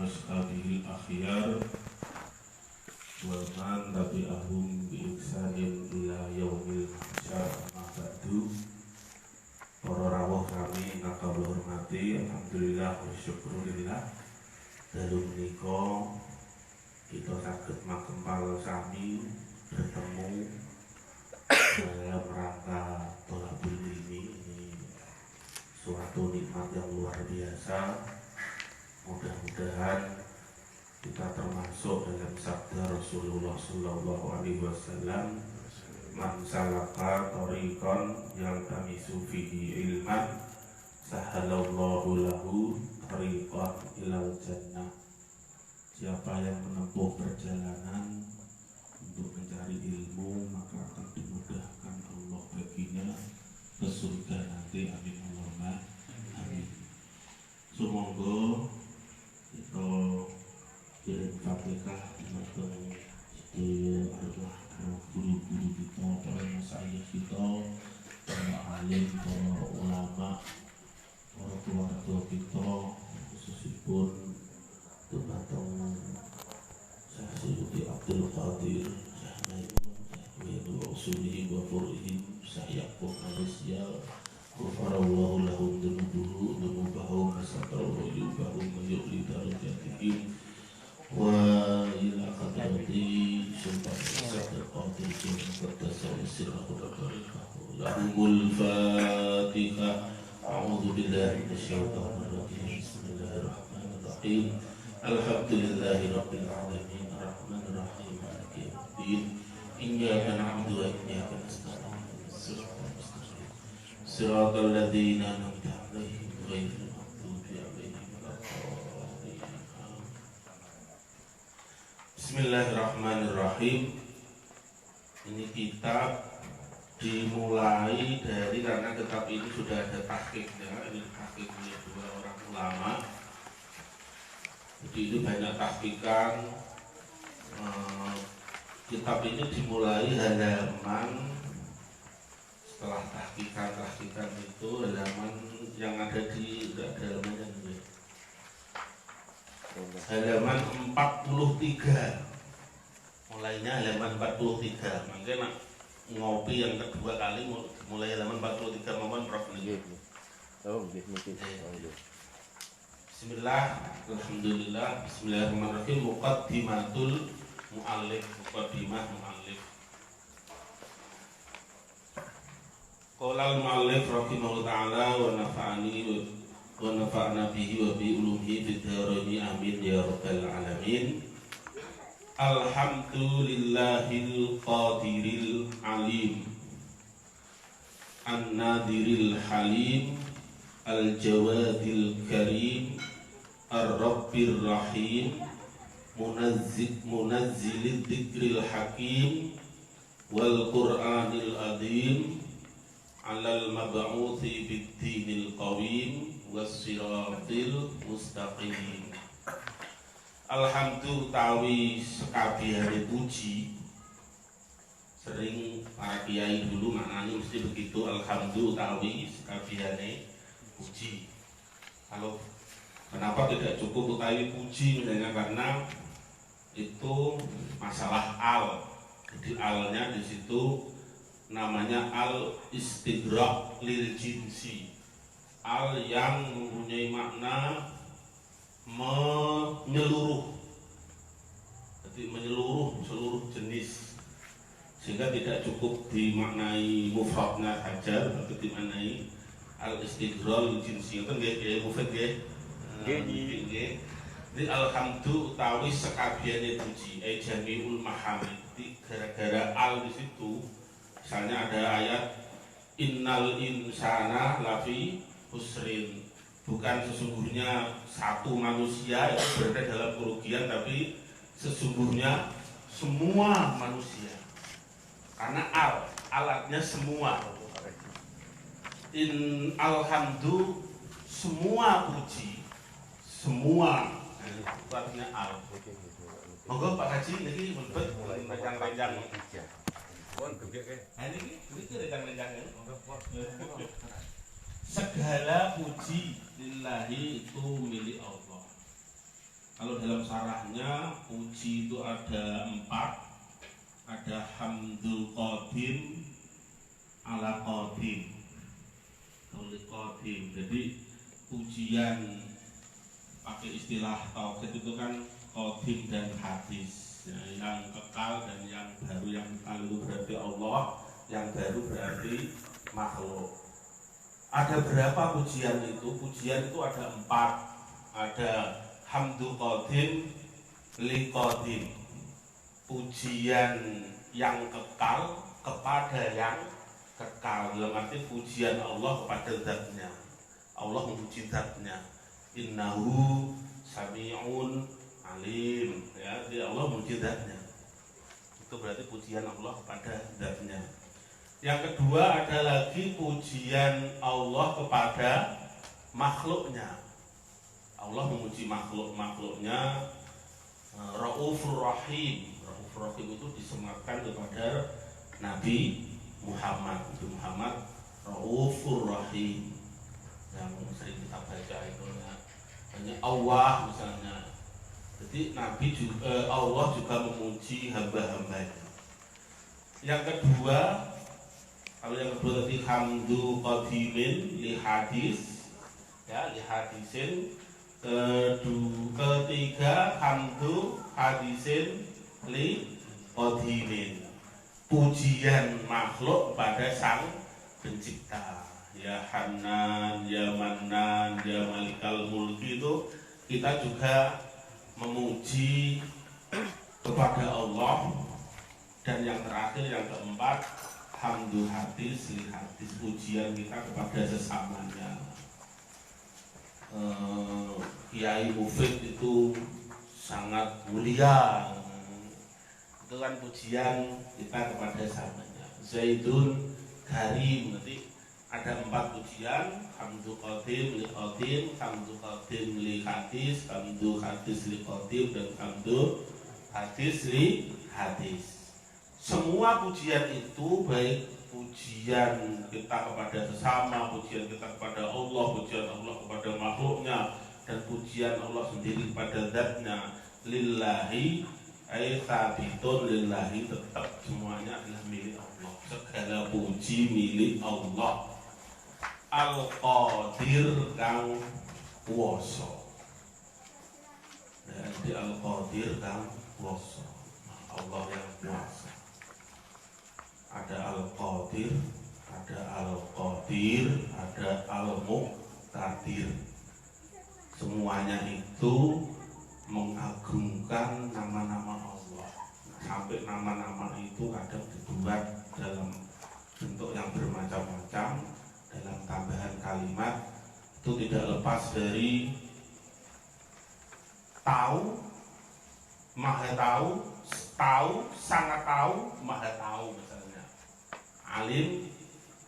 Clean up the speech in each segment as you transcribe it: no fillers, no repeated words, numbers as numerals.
ashabil akhyar wa man tabi'ahum bi ihsanin ila yaumil mahsyar. Amma ba'du. Para rawuh kami ingkang kula hormati, alhamdulillah wa syukurillah. Dalu menika kita saged makempal sami bertemu dalam rangka thalabul ilmi. Ini suatu nikmat yang luar biasa. Mudah-mudahan kita termasuk dalam sabda Rasulullah Sallallahu Alaihi Wasallam, man salaka thariqan yaltamisu fihi ilman sahalallahu lahu thariqan ilal jannah. Siapa yang menempuh perjalanan untuk mencari ilmu, maka akan dimudahkan Allah baginya ke surga nanti. Amin Allahumma amin. Semoga kita kirim Fatihah dumateng sedaya arwah guru-guru kita, para masyayikh kita, para alim, para ulama, para keluarga kita, khususipun dumateng Syekh Suyuti Abdul Qadir, Syekh Maimun, Syekh Wiyadul Usuli wa Furihim, Syekh Yaqub Malaysia, Ghafarallahu lahum dunubahum wasatarullahu yubahum wa yu'li darajatihim wa ila qadrati sultan Syekh Qadir Muqaddasa sirrahu barakatuhu lahumul Fatihah. A'udzu billahi minasyaitonir rajim. Bismillahirrahmanirrahim. Alhamdulillahi rabbil alamin arrahmanir rahim maliki yaumiddin. Iyyaka na'budu wa iyyaka nasta'in. Siratal ladzina an'amta 'alaihim ghairil maghdubi 'alaihim waladdallin. Bismillahirrahmanirrahim. Ini kitab dimulai dari, karena kitab ini sudah ada tahqiqnya. Ini tahqiqnya dua orang ulama. Jadi ini banyak tahqiqan. Kitab ini dimulai halaman, setelah tahqiqan itu halaman yang ada di halamannya ini. Halaman 43. Mulainya halaman 43. Makanya ngopi yang kedua kali mulai halaman 43. Mohon Prof. Bismillah, alhamdulillah, bismillahirrahmanirrahim. Muqaddimatul mu'allif, muqaddimah mu'allif. Qala al-mu'allif rahimahullah ta'ala wa nafa'ani wa nafa'na bihi wa bi ulumihi fid dharaini amin ya rabbal alamin. Alhamdulillahil qadiril alim, an-nadiril halim, al-jawadil karim, ar-rabbir rahim, munazzilid dzikril hakim, wal qur'anil adim, alal mab'uthi bid-dinil qawim, was-siratil mustaqim. Alhamdulillah tawi sekabehane puji. Sering para kiai dulu maknanya mesti begitu, alhamdulillah tawi sekabehane puji. Kalau kenapa tidak cukup utawi puji, misalnya karena itu masalah al. Jadi alnya di situ namanya al istighraq lil jinsi. Al yang mempunyai makna menyeluruh. Jadi menyeluruh seluruh jenis. Sehingga tidak cukup dimaknai mufradnya saja, tapi dimaknai al istighraq jinsi. Itu nggih mufrad nggih. Nggih. Jadi alhamdulillah utawi sekabehane puji, jamiul mahamid. Gara-gara al di situ, misalnya ada ayat innal insana lafi husrin. Bukan sesungguhnya satu manusia yang berada dalam kerugian, tapi sesungguhnya semua manusia. Karena alatnya semua. Alhamdulillah semua puji, semua. Itu artinya al. Monggo Pak Haji niki mlebet rencang-rencang. Pun gede ke. Ha niki rencang-rencang. Segala puji lillahi itu milik Allah. Kalau dalam sarahnya puji itu ada 4, ada hamdul qadim ala qadim, qadim. Jadi pujian pakai istilah tauhid itu kan qadim dan hadis, ya, yang kekal dan yang baru. Yang kekal itu berarti Allah, yang baru berarti makhluk. Ada berapa pujian itu? Pujian itu ada 4. Ada hamdul qadim li qadim, pujian yang kekal kepada yang kekal. Dalam arti pujian Allah kepada zatnya. Allah memuji zatnya. Innahu sami'un alim, ya, jadi Allah memuji zatnya. Itu berarti pujian Allah kepada zatnya. Yang kedua ada lagi pujian Allah kepada makhluknya. Allah memuji makhluknya. Raufur Rahim. Raufur Rahim itu disematkan kepada Nabi Muhammad. Nabi Muhammad Raufur Rahim, yang sering kita baca itu ya. Hanya Allah misalnya. Jadi Nabi juga, Allah juga memuji hamba-hambanya. Yang kedua, kalau yang kedua tadi hamdu qadimin li hadis, ya, li hadisin. Ketiga hamdu hadisin li qadimin, pujian makhluk pada sang pencipta. Ya Hanan, ya Manan, ya Malikal Mulki, itu kita juga memuji kepada Allah. Dan yang terakhir, yang keempat, hamdu hadis li hadis, pujian kita kepada sesamanya. Kiai Mufid itu sangat mulia, itu kan pujian kita kepada samanya. Zaidun Karim, nanti ada 4 pujian: hamdu qadim li qadim, hamdu qadim li hadis, hamdu hadis li qadim, dan hamdu hadis li hadis. Semua pujian itu, baik pujian kita kepada sesama, pujian kita kepada Allah, pujian Allah kepada makhluknya, dan pujian Allah sendiri kepada zatnya, lillahi ay sabitun lillahi, tetap semuanya adalah milik Allah. Segala puji milik Allah. Al-Qadir kang kuwasa. Jadi Al-Qadir kang kuwasa, Allah yang kuasa. Ada Al-Qadir, ada Al-Qadir, ada Al-Muqtadir. Semuanya itu mengagungkan nama-nama Allah. Sampai nama-nama itu kadang dibuat dalam bentuk yang bermacam-macam, dalam tambahan kalimat. Itu tidak lepas dari tahu, maha tahu, tahu, sangat tahu, maha tahu. Misalnya alim,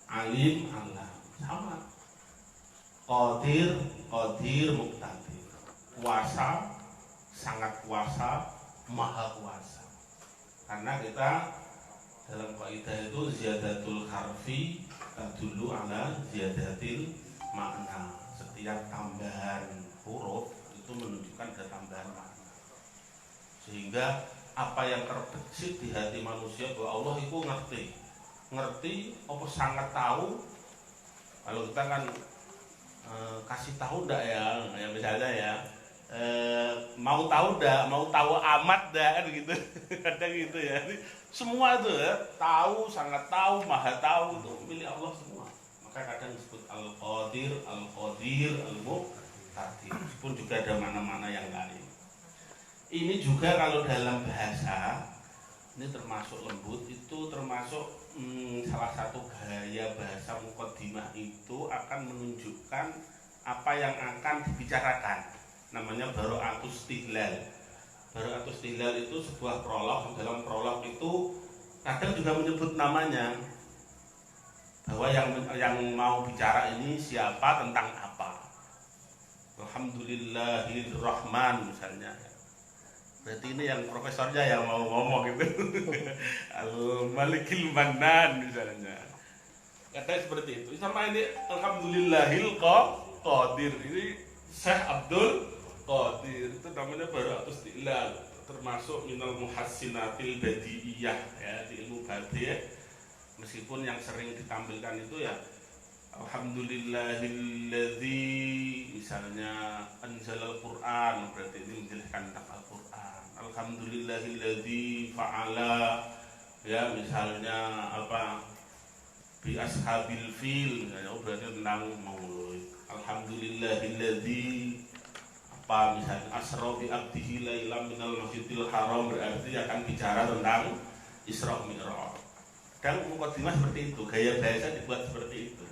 alim, Allah, sama. Qadir, qadir, muqtadir. Kuasa, sangat kuasa, maha kuasa. Karena kita dalam kaidah itu ziyadatul harfi tadullu ala ziyadatil makna. Setiap tambahan huruf itu menunjukkan ada tambahan makna. Sehingga apa yang terbesit di hati manusia bahwa Allah itu ngerti, apa sangat tahu. Kalau kita kan kasih tahu ndak ya, misalnya ya, mau tahu ndak, mau tahu amat ndak, kan gitu. Kadang gitu ya. Semua itu ya, tahu, sangat tahu, maha tahu, itu milik Allah semua. Maka kadang disebut Al-Qadir, Al-Qadir, Al-Muqtadir. Pun juga ada mana-mana yang lain. Ini juga kalau dalam bahasa, ini termasuk lembut, itu termasuk salah satu gaya bahasa muqaddimah itu akan menunjukkan apa yang akan dibicarakan. Namanya bara'atus istihlal. Bara'atus istihlal itu sebuah prolog. Dalam prolog itu kadang juga menyebut namanya, bahwa yang mau bicara ini siapa, tentang apa. Alhamdulillahirrahman misalnya. Berarti ini yang profesornya yang mau ngomong gitu. Al-Malikil Mannan misalnya. Katanya seperti itu. Sama ini Alhamdulillahil Qadir. Ini Syekh Abdul Qadir itu namanya bara'atus istiqlal, termasuk minal muhassinatil badiiyah ya, di ilmu badiah. Meskipun yang sering ditampilkan itu ya alhamdulillahilladzi, misalnya anzalal Qur'an, berarti ini menjelaskan tentang Al-Qur'an. Alhamdulillahilladzi fa'ala, ya misalnya apa, bi ashabil fil, misalnya berarti tentang maulid. Alhamdulillahilladzi apa, misalnya asra bi abdihi lailam minal masjidil haram, berarti akan bicara tentang Isra Mi'raj. Dan mukadimah seperti itu, gaya bahasa dibuat seperti itu.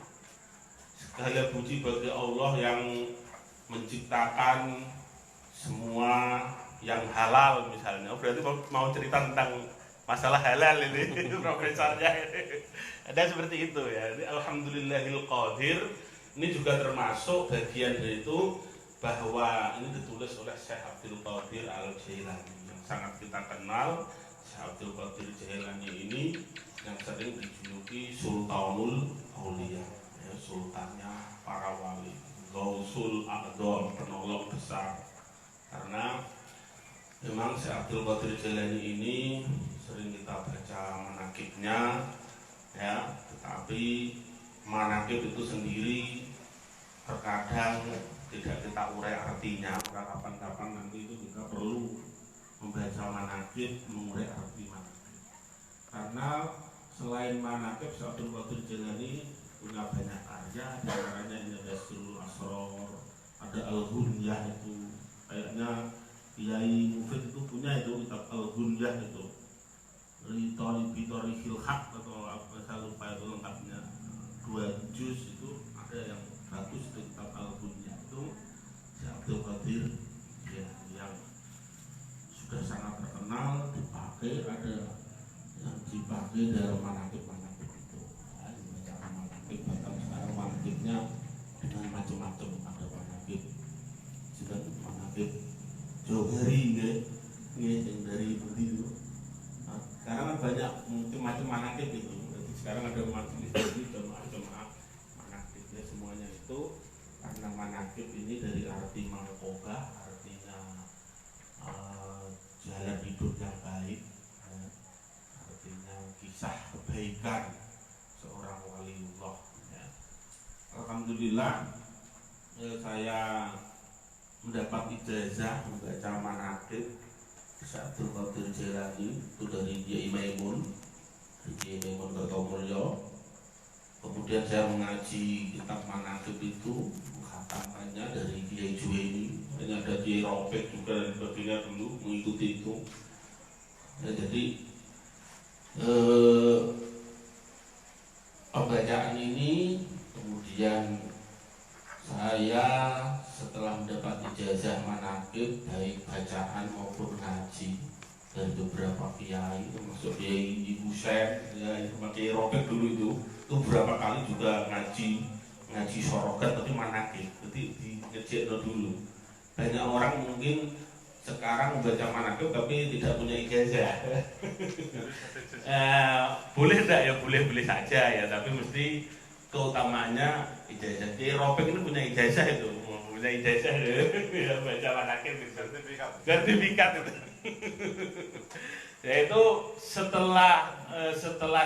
Segala puji bagi Allah yang menciptakan semua yang halal misalnya. Berarti mau cerita tentang masalah halal ini profesornya ini. Ada seperti itu ya. Alhamdulillahil Qadir ini juga termasuk bagian dari itu, bahwa ini ditulis oleh Syekh Abdul Qadir Al-Jailani yang sangat kita kenal. Syekh Abdul Qadir Jailani ini yang sering dijuluki Sultanul Auliya, ya, sultannya para wali, Gausul A'dham, penolong besar. Karena memang Syekh Abdul Qadir Jailani ini sering kita baca manaqibnya, ya, tetapi manaqib itu sendiri terkadang tidak kita urai artinya. Maka kapan-kapan nanti itu kita perlu membaca manaqib, mengurai arti manaqib. Karena selain manaqib, Syekh Abdul Qadir Jailani punya banyak karya, diantaranya ini ada Sirrul Asrar, ada Al-Ghunyah, itu kayaknya Kiai Mufid itu punya itu kitab Al-Ghunyah itu, Bitorihil Haq atau apa saya lupa itu lengkapnya, 2 juz itu ada yang bagus itu kitab Al-Ghunyah itu Syekh Abdul Qadir ya, yang sudah sangat terkenal, dipakai, ada yang dipakai dalam manaqib-manaqib itu. Ya, dibaca manaqib, bahkan sekarang manaqibnya dengan macam-macam, ada manaqib sudah manaqib Johari yang dari itu. Nah, sekarang kan banyak macam-macam manaqib itu. Jadi sekarang ada majelis jadi jemaah manaqib ya, semuanya itu karena manaqib ini dari arti mangkoga, artinya jalan hidup yang baik, ya, artinya kisah kebaikan seorang waliullah ya. Alhamdulillah saya mendapat ijazah membaca manaqib Syekh Abdul Qadir Jailani itu dari Kiai Maimun Kertomulyo. Kemudian saya mengaji kitab manaqib itu, menghatamkannya dari Kiai Juwaini. Ini ada Kiai Ropek juga dan sebagainya dulu mengikuti itu. Ya, jadi pembacaan ini kemudian saya setelah mendapat ijazah manaqib, baik bacaan maupun ngaji dari beberapa kiai, termasuk Kiai Ibu Sen, ya, Kiai Ropek dulu itu beberapa kali juga ngaji sorogat tapi manaqib, jadi ngejekno dulu. Banyak orang mungkin sekarang membaca manaqib tapi tidak punya ijazah. Boleh enggak ya, boleh saja ya, tapi mesti keutamaannya ijazah. Kiai Ropek ini punya ijazah itu, punya ijazah ya, baca manaqib itu, sertifikat itu. Yaitu setelah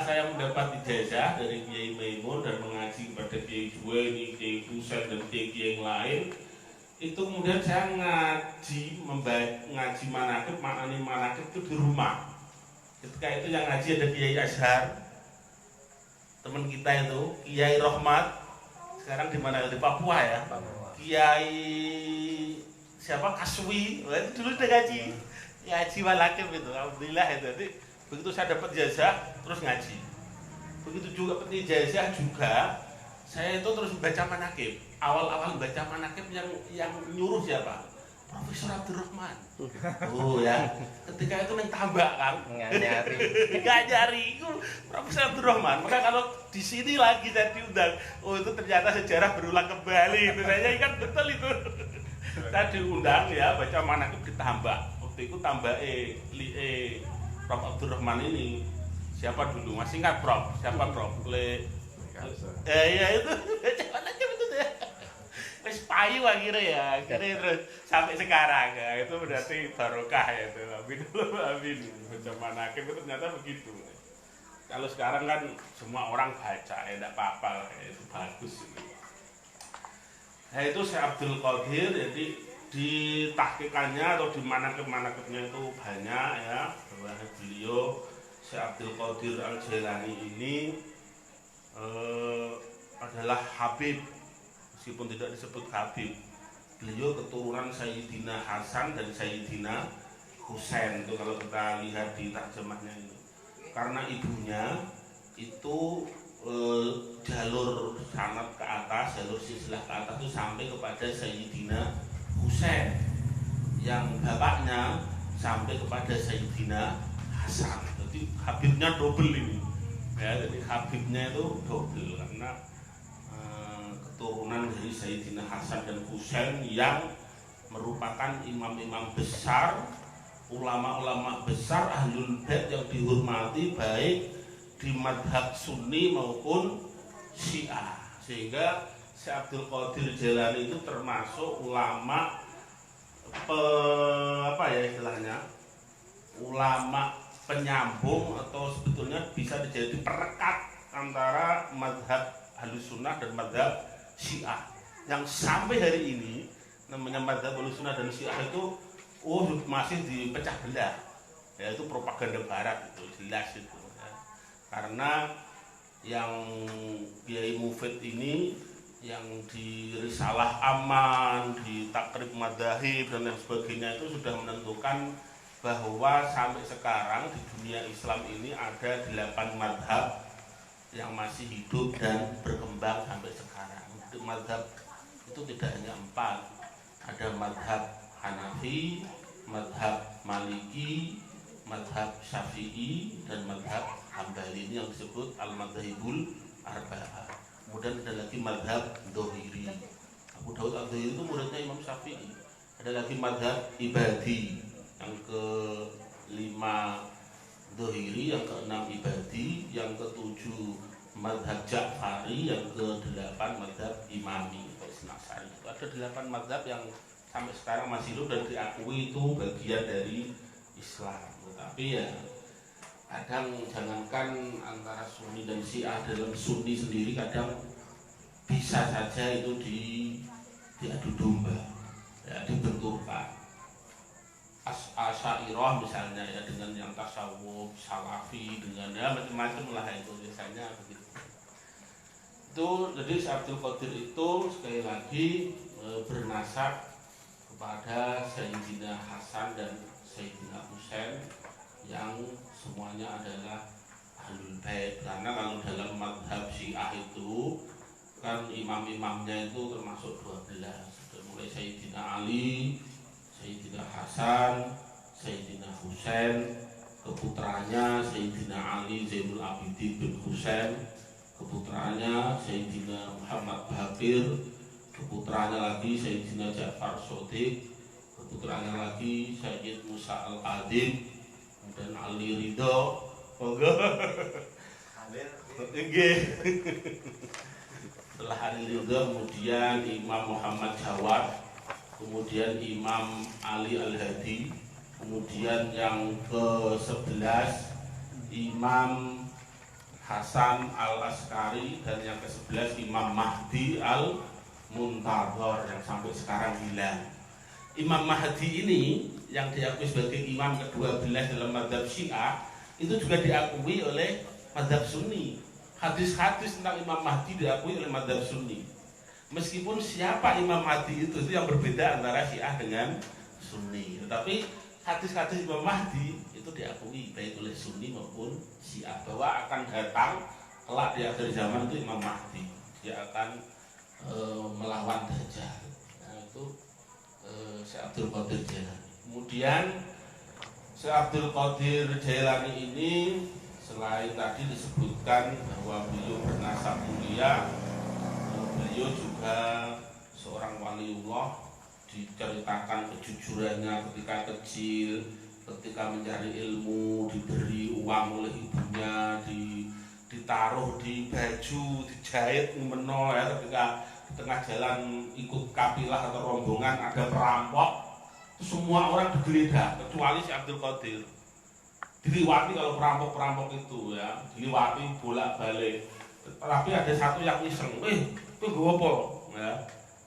saya mendapat ijazah dari Kiai Maimun dan mengaji kepada Kiai Juwaini, Kiai Husain dan Kiai yang lain, itu kemudian saya ngaji manaqib, maknani manaqib itu di rumah. Ketika itu yang ngaji ada Kiai Azhar, teman kita itu, Kiai Rohmat, sekarang di mana, di Papua ya, Kiai siapa, Kaswi, itu dulu udah ngaji manaqib itu, alhamdulillah itu. Jadi begitu saya dapat ijazah terus ngaji. Begitu juga dapat ijazah juga, saya itu terus baca manaqib. Awal-awal baca manaqib yang nyuruh siapa? Profesor Abdurrahman. Oh ya, ketika itu neng tambak kan, nggak nyari itu Profesor Abdurrahman. Maka kalau di sini lagi saya diundang, oh itu ternyata sejarah berulang kembali. Itu saya kan betul itu. Saya diundang ya baca manaqib di Tambak. Waktu itu Tambak Prof Abdurrahman ini siapa dulu? Masih ingat Prof? Siapa Prof? Ya itu baca manaqib itu ya. wis payu akhirnya terus sampai sekarang ya. Itu berarti barokah ya itu. Amin. Baca manakim itu ternyata begitu. Kalau sekarang kan semua orang baca ya enggak apa-apa ya, itu bagus itu. Nah itu Syekh Abdul Qadir, jadi di tahqiqannya atau di manaqib-manaqibnya itu banyak ya, bahwa beliau Syekh Abdul Qadir Al-Jailani ini adalah Habib, meskipun tidak disebut Habib. Beliau keturunan Sayyidina Hasan dan Sayyidina Husain itu kalau kita lihat di terjemahnya itu. Karena ibunya itu jalur sanad ke atas, jalur silsilah ke atas itu sampai kepada Sayyidina Husain, yang bapaknya sampai kepada Sayyidina Hasan. Jadi Habibnya double ini ya, jadi Habibnya itu double karena keturunan dari Sayyidina Hasan dan Husain yang merupakan imam-imam besar, ulama-ulama besar Ahlul Bait yang dihormati baik di madhab Sunni maupun Syiah. Sehingga Syekh Abdul Qadir Jailani itu termasuk ulama ulama penyambung, atau sebetulnya bisa dijadi perekat antara madhab Ahlus Sunnah dan madhab Syiah, yang sampai hari ini namanya madhab Ahlus Sunnah dan Syiah itu masih dipecah belah, yaitu propaganda Barat itu jelas itu ya. Karena yang Kiai Mufid ini yang di Risalah Aman, di Takrib Madzahib dan lain sebagainya itu sudah menentukan bahwa sampai sekarang di dunia Islam ini ada 8 madhab yang masih hidup dan berkembang sampai sekarang. Madhab itu tidak hanya 4, ada madhab Hanafi, madhab Maliki, madhab Syafi'i, dan madhab Hambali. Ini yang disebut Al-Madzhabul Arba'ah. Kemudian ada lagi madhab Dhohiri. Abu Daud Al-Dhohiri itu muridnya Imam Syafi'i. Ada lagi madhab Ibadi, yang ke-5 Dhohiri, yang ke-6 Ibadi, yang ke-7 madhab Ja'fari, yang ke-8 madhab Imami atau Isnasari. Ada 8 madhab yang sampai sekarang masih hidup dan diakui itu bagian dari Islam. Tetapi ya kadang jangankan antara Sunni dan Syiah, dalam Sunni sendiri kadang bisa saja itu diadu domba ya, dibenturkan. Asy'ariyah misalnya ya, dengan yang tasawuf, salafi, dengan ya macam-macam lah, itu biasanya begitu. Itu jadi Syekh Abdul Qadir itu sekali lagi bernasab kepada Sayyidina Hasan dan Sayyidina Husain yang semuanya adalah Ahlul Bait. Karena kalau dalam madhab Syiah itu kan imam-imamnya itu termasuk 12, mulai Sayyidina Ali, Sayyidina Hasan, Sayyidina Husain, keputranya Sayyidina Ali Zainul Abidin bin Husain, keputranya Sayyidina Muhammad Baqir, keputranya lagi Sayyidina Ja'far Shodiq, keputranya lagi Sayyid Musa Al-Qadim, dan Ali Ridho. Setelah Ali Ridho kemudian Imam Muhammad Jawad, kemudian Imam Ali Al-Hadi, kemudian yang ke-11 Imam Hasan Al-Askari, dan yang ke-11 Imam Mahdi Al-Muntadhar yang sampai sekarang hilang. Imam Mahdi ini yang diakui sebagai imam ke-12 dalam mazhab Syiah itu juga diakui oleh mazhab Sunni. Hadis-hadis tentang Imam Mahdi diakui oleh mazhab Sunni. Meskipun siapa Imam Mahdi itu yang berbeda antara Syiah dengan Sunni. Tetapi hadis-hadis Imam Mahdi itu diakui baik oleh Sunni maupun Syiah, bahwa akan datang kelak di akhir zaman itu Imam Mahdi. Dia akan melawan Dajjal. Nah, itu Syekh Abdul Qadir Jailani. Kemudian Syekh Abdul Qadir Jailani ini selain tadi disebutkan bahwa beliau bernasab mulia, beliau juga seorang waliullah. Diceritakan kejujurannya ketika kecil, ketika mencari ilmu, diberi uang oleh ibunya, ditaruh di baju, dijahit meno ya, ketika di tengah jalan ikut kafilah atau rombongan ada perampok, semua orang digeledah kecuali si Abdul Qadir. Diliwati kalau perampok-perampok itu ya, diliwati bolak-balik. Tapi ada satu yang iseng, itu gue apa? Ya,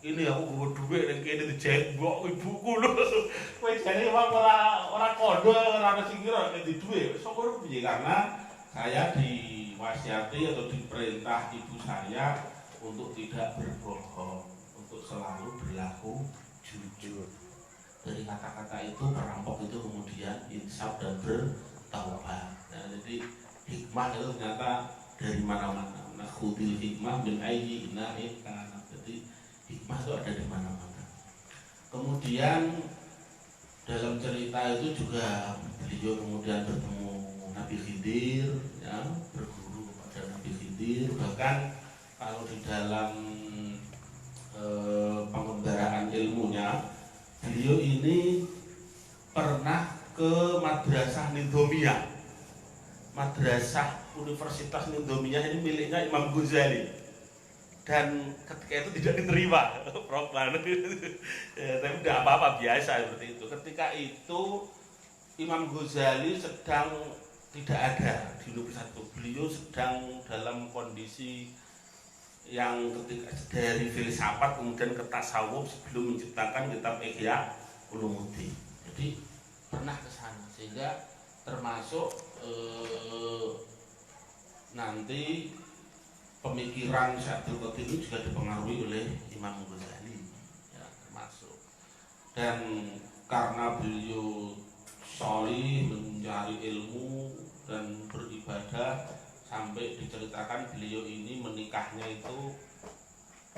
ini aku gue duit dan kayaknya dijahit mbok ibuku lho. Kowe jane wong ora kodo ora sing kira di duit. Syukur piye karena saya diwasiati atau diperintah ibu saya untuk tidak berbohong, untuk selalu berlaku jujur. Dari kata-kata itu perampok itu kemudian insaf dan bertaubat. Nah, jadi hikmah itu ternyata dari mana-mana. Nah, khudil hikmah min ayyi ina'in kana. Jadi hikmah itu ada di mana-mana. Kemudian dalam cerita itu juga beliau kemudian bertemu Nabi Khidir, ya, berguru kepada Nabi Khidir. Bahkan kalau di dalam pengembaraan ilmunya, beliau ini pernah ke Madrasah Nizamiyah. Madrasah Universitas Nizamiyah ini miliknya Imam Ghazali. Dan ketika itu tidak diterima, Prof. Tapi tidak apa-apa, biasa seperti itu. Ketika itu Imam Ghazali sedang tidak ada di Universitas itu. Beliau sedang dalam kondisi yang ketika dari filsafat kemudian ke tasawuf sebelum menciptakan kitab Ihya Ulumuddin. Jadi pernah ke sana sehingga termasuk nanti pemikiran Syaikhul Qadir ini juga dipengaruhi oleh Imam Ghazali, ya, termasuk. Dan karena beliau solih mencari ilmu dan beribadah, sampai diceritakan beliau ini menikahnya itu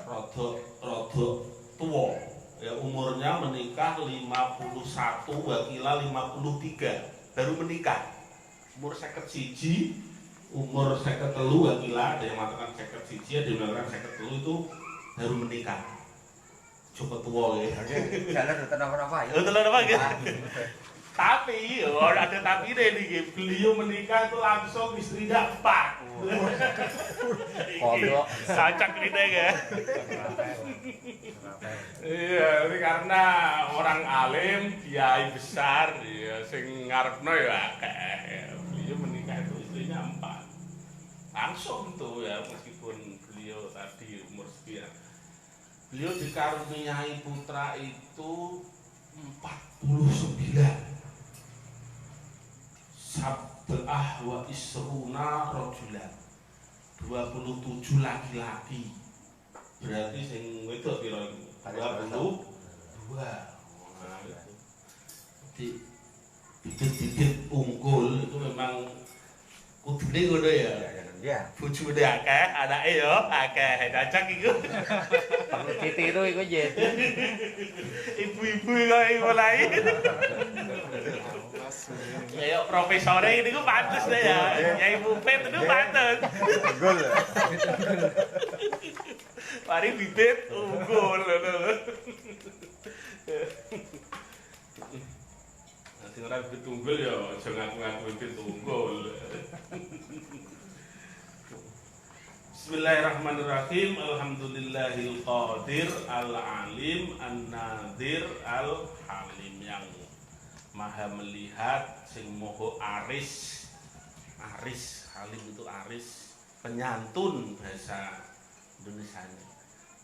rodok tua, ya, umurnya menikah 51 wakila 53 baru menikah. Umur 51, umur 53 wakila, ada yang mengatakan 51, ada yang mengatakan 53 itu baru menikah. Cukup tua ya. Jalan udah apa-apa ya. Betul apa gitu. Tapi, ada tapi deh nih, beliau menikah itu langsung istrinya 4. Kodok. Sacak nih deh ya. Iya, ini karena orang alim, kiai besar, ya, sing ngarepno ya akeh. Beliau menikah itu istrinya 4. Langsung tuh ya, meskipun beliau tadi umur sekian. Beliau dikaruniai putra itu 49. Sab'ah wa isruna rajulan, 27 laki-laki. Berarti sing wedok pira iku? 22. Nah, itu. Jadi bibit-bibit unggul itu memang kudune ngono ya. Ya. Bojone akeh, anake yo akeh. Cocok iku. Perlu ditiru iku jet. Ibu-ibu kok mulai. Ya profesore ini ku pantes deh ya. Ya Ibu Pet itu pantes. Gol. Mari bibit unggul. Nanti ora bibit unggul ya aja ngaku-ngaku bibit unggul. Bismillahirrahmanirrahim. Alhamdulillahil qadir al-alim an-nadir al-halim, yang maha melihat, sing moho aris. Aris, halim itu aris, penyantun bahasa Indonesianya.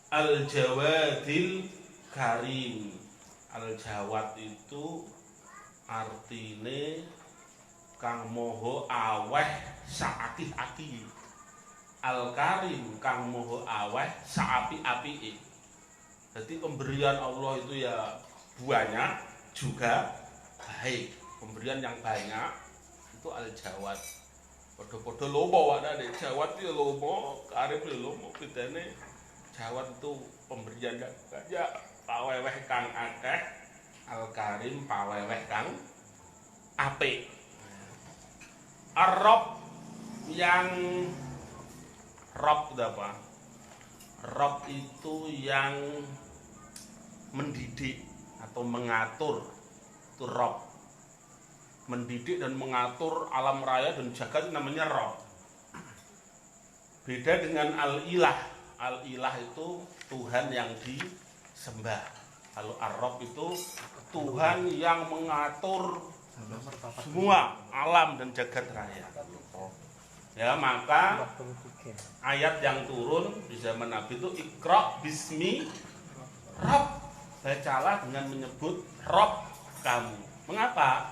Al-jawadil karim. Al-jawad itu artine kang moho aweh saakih-akih. Al-Karim kang moho aweh saapi-apike. Jadi pemberian Allah itu ya banyak juga baik. Pemberian yang banyak itu Al-Jawad. Podo-podo lomo wadane Jawad itu lomo, Karim itu lomo. Bedane Jawad itu pemberian yang banyak, paweweh kang akeh. Al-Karim paweweh kang apik. Ar-Rabb yang Rob itu apa? Rob itu yang mendidik atau mengatur, itu Rob. Mendidik dan mengatur alam raya dan jagat namanya Rob. Beda dengan Al-Ilah. Al-Ilah itu Tuhan yang disembah. Kalau Ar-Rabb itu Tuhan yang mengatur semua alam dan jagat raya. Ya, maka ayat yang turun di zaman Nabi itu Iqra bismi Rabb. Bacalah dengan menyebut Rabb kamu. Mengapa?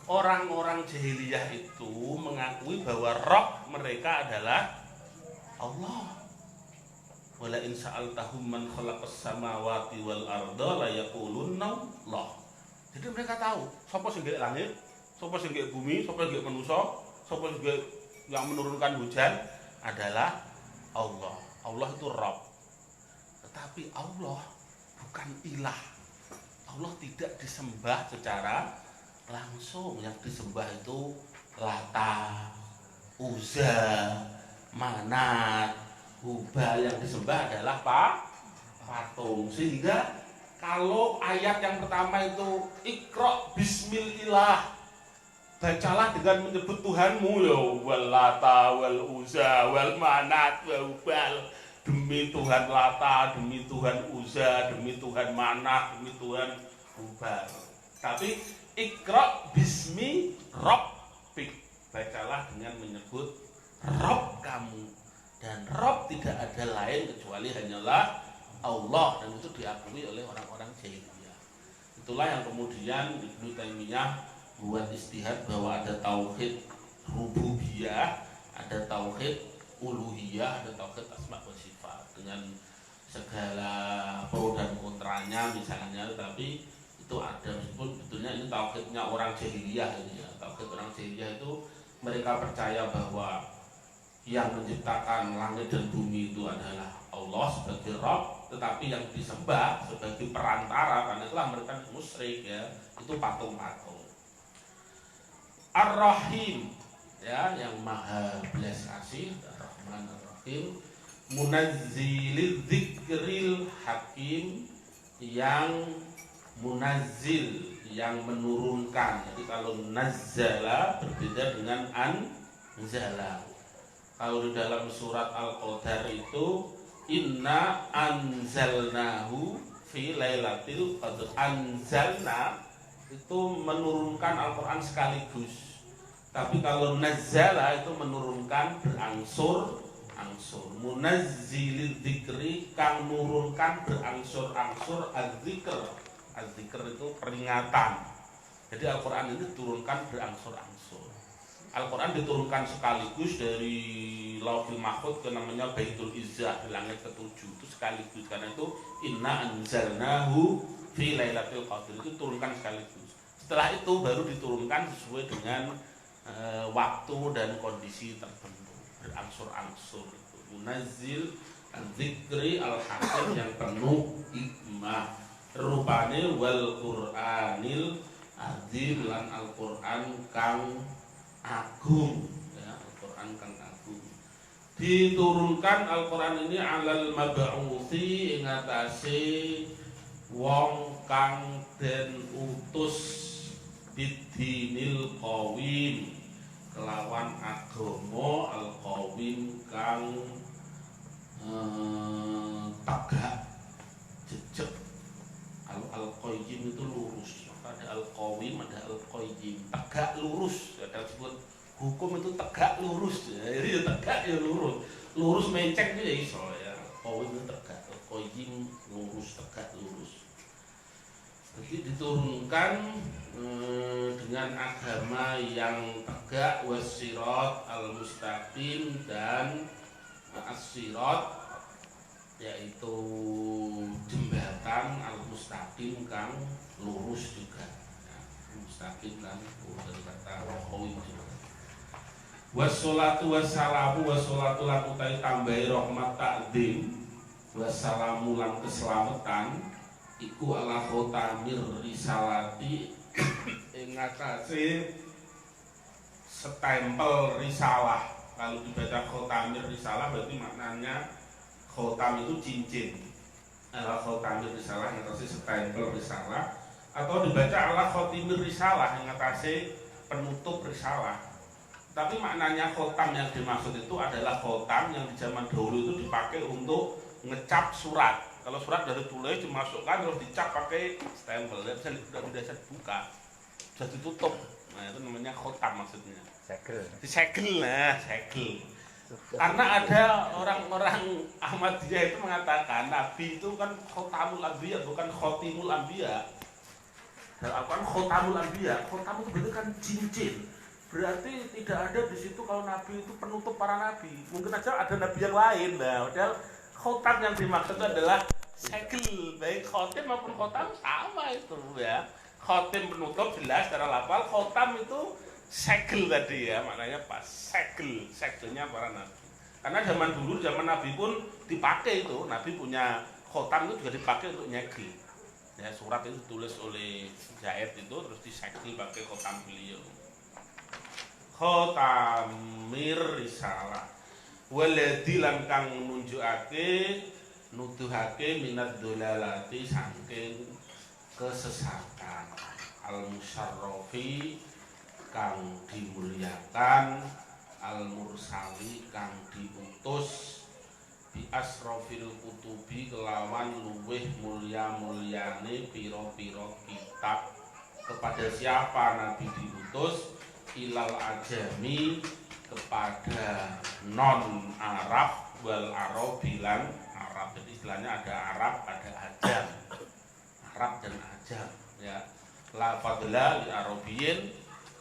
Orang-orang jahiliyah itu mengakui bahwa Rabb mereka adalah Allah. Wala in sa'altahum man khalaqas samawati wal arda la yaqulunna Allah. Jadi mereka tahu sapa sing gawe langit, sapa sing gawe bumi, sapa sing gawe manusa, sapa sing gawe yang menurunkan hujan adalah Allah. Allah itu Rabb. Tetapi Allah bukan ilah. Allah tidak disembah secara langsung. Yang disembah itu Lata, Uzza, Manat, Hubal. Yang disembah adalah patung. Sehingga kalau ayat yang pertama itu Iqra bismillah, bacalah dengan menyebut Tuhanmu, ya wal Lata wal Uzza wal Manat wal Hubal, demi Tuhan Lata, demi Tuhan Uzza, demi Tuhan Manat, demi Tuhan Hubal. Tapi Iqra bismi Rabbik, bacalah dengan menyebut Rabb kamu. Dan Rabb tidak ada lain kecuali hanyalah Allah, dan itu diakui oleh orang-orang jahiliyah. Itulah yang kemudian Ibnu Taimiyah buat istihad bahwa ada tauhid rububiyah, ada tauhid uluhiyah, ada tauhid asma wa sifat dengan segala pro dan kontranya misalnya. Tapi itu ada, meskipun sebetulnya ini tauhidnya orang jahiliyah ini ya. Tauhid orang jahiliyah itu mereka percaya bahwa yang menciptakan langit dan bumi itu adalah Allah sebagai Rabb, tetapi yang disembah sebagai perantara, karena itulah mereka musyrik ya, itu patung-patung. Ar-Rahim ya, yang maha belas kasih, Ar-Rahman Ar-Rahim, munazzilil dzikril hakim, yang munazzil, yang menurunkan. Jadi kalau nazzala berbeda dengan anzala. Kalau di dalam surat Al-Qadar itu inna anzalnahu fi lailatul qadr. Anzalna itu menurunkan Al-Quran sekaligus. Tapi kalau nazzala itu menurunkan berangsur-angsur. Munazzilid dzikri, kang nurunkan berangsur-angsur. Az-dzikr, az-dzikr itu peringatan. Jadi Al-Quran ini diturunkan berangsur-angsur. Al-Quran diturunkan sekaligus dari Lauhul Mahfuz ke namanya Baitul Izzah di langit ke-7. Itu sekaligus, karena itu inna anzalnahu fi lailatul qadr, itu turunkan sekaligus. Setelah itu baru diturunkan sesuai dengan waktu dan kondisi tertentu, berangsur-angsur. Itu munazzil al-dzikri al-hakim, yang penuh hikmah. Rupane wal Qur'anil azim, lan Al-Qur'an kang agung ya, Al-Qur'an kang agung. Diturunkan Al-Qur'an ini alal mab'uthi, ing atase wong kang den utus bidinil qawim, kelawan agama al-qawim kang tegak jejeg. Al-qayyim itu lurus, ada al-qawim, ada al-qayyim, tegak lurus. Ada disebut hukum itu tegak lurus ya, jadi tegak ya lurus, lurus menceng itu ya iso ya. Qawim itu tegak, al-qayyim lurus, tegak lurus. Jadi diturunkan dengan agama yang tegak, wasirat al-mustaqim, dan as-sirat yaitu jembatan, al-mustaqim kang lurus juga ya, mustaqim kan dari kata qawim juga. Wassalatu wassalamu, wassalatu lan utawi tambahi rahmat takdim, wassalamu lan keselamatan iku ala khotamir risalati, ing atase stempel risalah. Kalau dibaca khotamir risalah berarti maknanya khotam itu cincin. Ala khotamir risalah, ing atase stempel risalah, atau dibaca ala khotimir risalah, ing atase penutup risalah. Tapi maknanya khotam yang dimaksud itu adalah khotam yang di zaman dahulu itu dipakai untuk ngecap surat. Kalau surat dari tulis dimasukkan terus dicap pakai stempel, tidak bisa dibuka, bisa ditutup. Nah itu namanya khotam maksudnya. Segel. Disegel, nah segel. Karena ada orang-orang Ahmadiyah itu mengatakan Nabi itu kan khotamul anbiya bukan khotimul anbiya. Dalam Al-Quran khotamul anbiya, khotam itu berarti kan cincin. Berarti tidak ada di situ kalau Nabi itu penutup para Nabi. Mungkin aja ada Nabi yang lain. Nah, padahal khotam yang dimaksud adalah segel, baik khotim maupun khotam sama itu ya. Khotim penutup jelas secara lafal, khotam itu segel tadi ya, maknanya pas segelnya para nabi. Karena zaman dulu, zaman Nabi pun dipakai itu, Nabi punya khotam itu juga dipakai untuk nyegel. Ya, surat itu ditulis oleh Zaid itu terus disegel pakai khotam beliau. Khotamir risalah. Waladi lan kang nunjukake nuduhake minat dolalati saking kesesatan al-musyarrafi kang dimuliakan al-mursali kang diutus bi asrofil kutubi kelawan luweh mulyane piro-piro kitab. Kepada siapa Nabi diutus? Ilal ajami, kepada non Arab wal Arabilan Arab. Jadi istilahnya ada Arab, ada ajam. Arab dan ajam ya. La fadla li Arabiyyin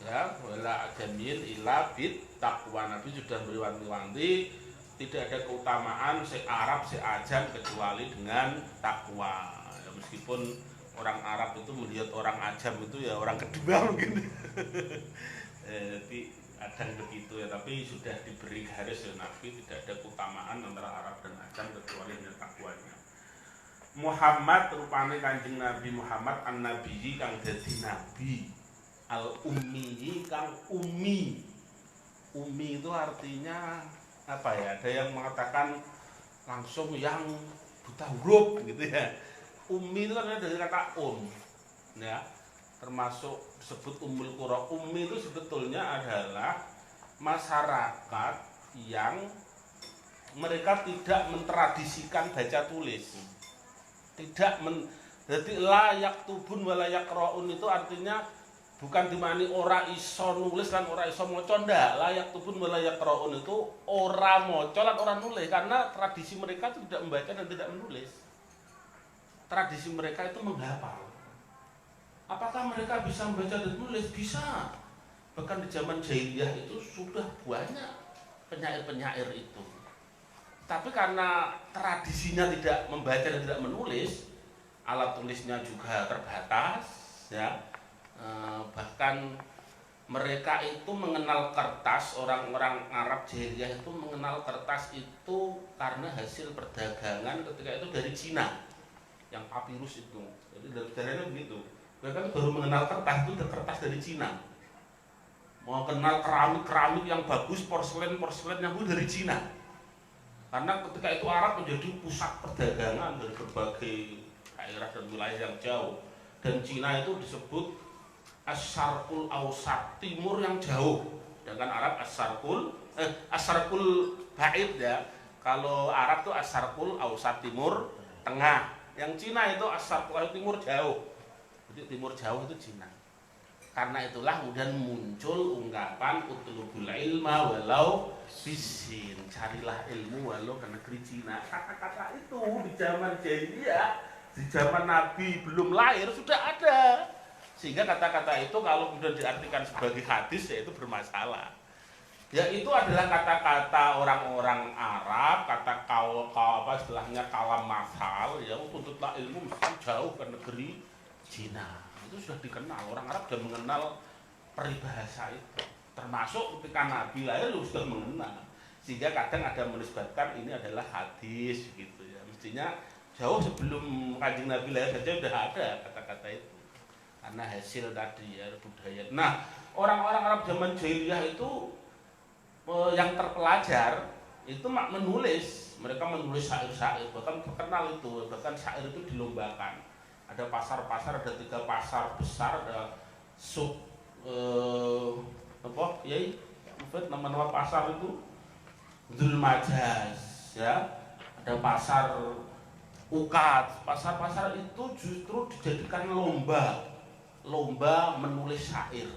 ya wala ajamiyin illa bit taqwa. Nabi sudah berwanti-wanti tidak ada keutamaan si Arab si ajam kecuali dengan takwa ya, meskipun orang Arab itu melihat orang ajam itu ya orang kedua mungkin tapi kadang begitu ya, tapi sudah diberi garis ya Nabi tidak ada keutamaan antara Arab dan ajam kecuali dengan takwanya. Muhammad rupane Kanjeng Nabi Muhammad an-nabiyyi kang dadi nabi, al-ummi kang ummi. Ummi itu artinya apa ya? Ada yang mengatakan langsung yang buta huruf gitu ya. Ummi itu kan dari kata ya, termasuk disebut ummul qura. Ummi itu sebetulnya adalah masyarakat yang mereka tidak mentradisikan baca tulis. Jadi layak tubun walayak roun itu artinya bukan dimani ora iso nulis dan ora iso maca, ndak. Layak tubun walayak roun itu ora maca lan ora nulis karena tradisi mereka itu tidak membaca dan tidak menulis. Tradisi mereka itu menghafal. Apakah mereka bisa membaca dan menulis? Bisa. Bahkan di zaman jahiliyah itu sudah banyak penyair-penyair itu. Tapi karena tradisinya tidak membaca dan tidak menulis, alat tulisnya juga terbatas, ya. Bahkan mereka itu mengenal kertas, orang-orang Arab jahiliyah itu mengenal kertas itu karena hasil perdagangan ketika itu dari Cina, yang papirus itu. Jadi dari sejarahnya begitu. Mereka baru mengenal kertas itu kertas dari Cina. Mau kenal keramik yang bagus, porselen yang itu dari Cina. Karena ketika itu Arab menjadi pusat perdagangan dari berbagai daerah dan wilayah yang jauh. Dan Cina itu disebut As-Syarqul Awsat, timur yang jauh. Sedangkan Arab As-Syarqul Ba'id ya. Kalau Arab itu As-Syarqul Awsat, timur tengah. Yang Cina itu As-Syarqul timur jauh. Jadi timur jauh itu Cina. Karena itulah kemudian muncul ungkapan utlubul ilma walau bisin, carilah ilmu walau ke negeri Cina. Kata-kata itu di zaman jahiliyah, di zaman Nabi belum lahir sudah ada. Sehingga kata-kata itu kalau kemudian diartikan sebagai hadis yaitu bermasalah. Ya itu adalah kata-kata orang-orang Arab, kata apa istilahnya kalam masal ya, tuntutlah ilmu mesti jauh ke negeri Cina. Itu sudah dikenal, orang Arab sudah mengenal peribahasa itu, termasuk ketika Nabi lahir sudah mengenal, sehingga kadang ada menisbatkan ini adalah hadis gitu ya. Mestinya jauh sebelum Kanjeng Nabi lahir saja sudah ada kata-kata itu karena hasil tadi ya budaya. Nah orang-orang Arab zaman jahiliyah itu yang terpelajar itu menulis, mereka menulis syair-syair, bahkan terkenal itu, bahkan syair itu dilombakan. Ada pasar-pasar, ada 3 pasar besar, ada sub apa ya nama-nama pasar itu Dzul Majaz ya, ada pasar ukat. Pasar-pasar itu justru dijadikan lomba menulis syair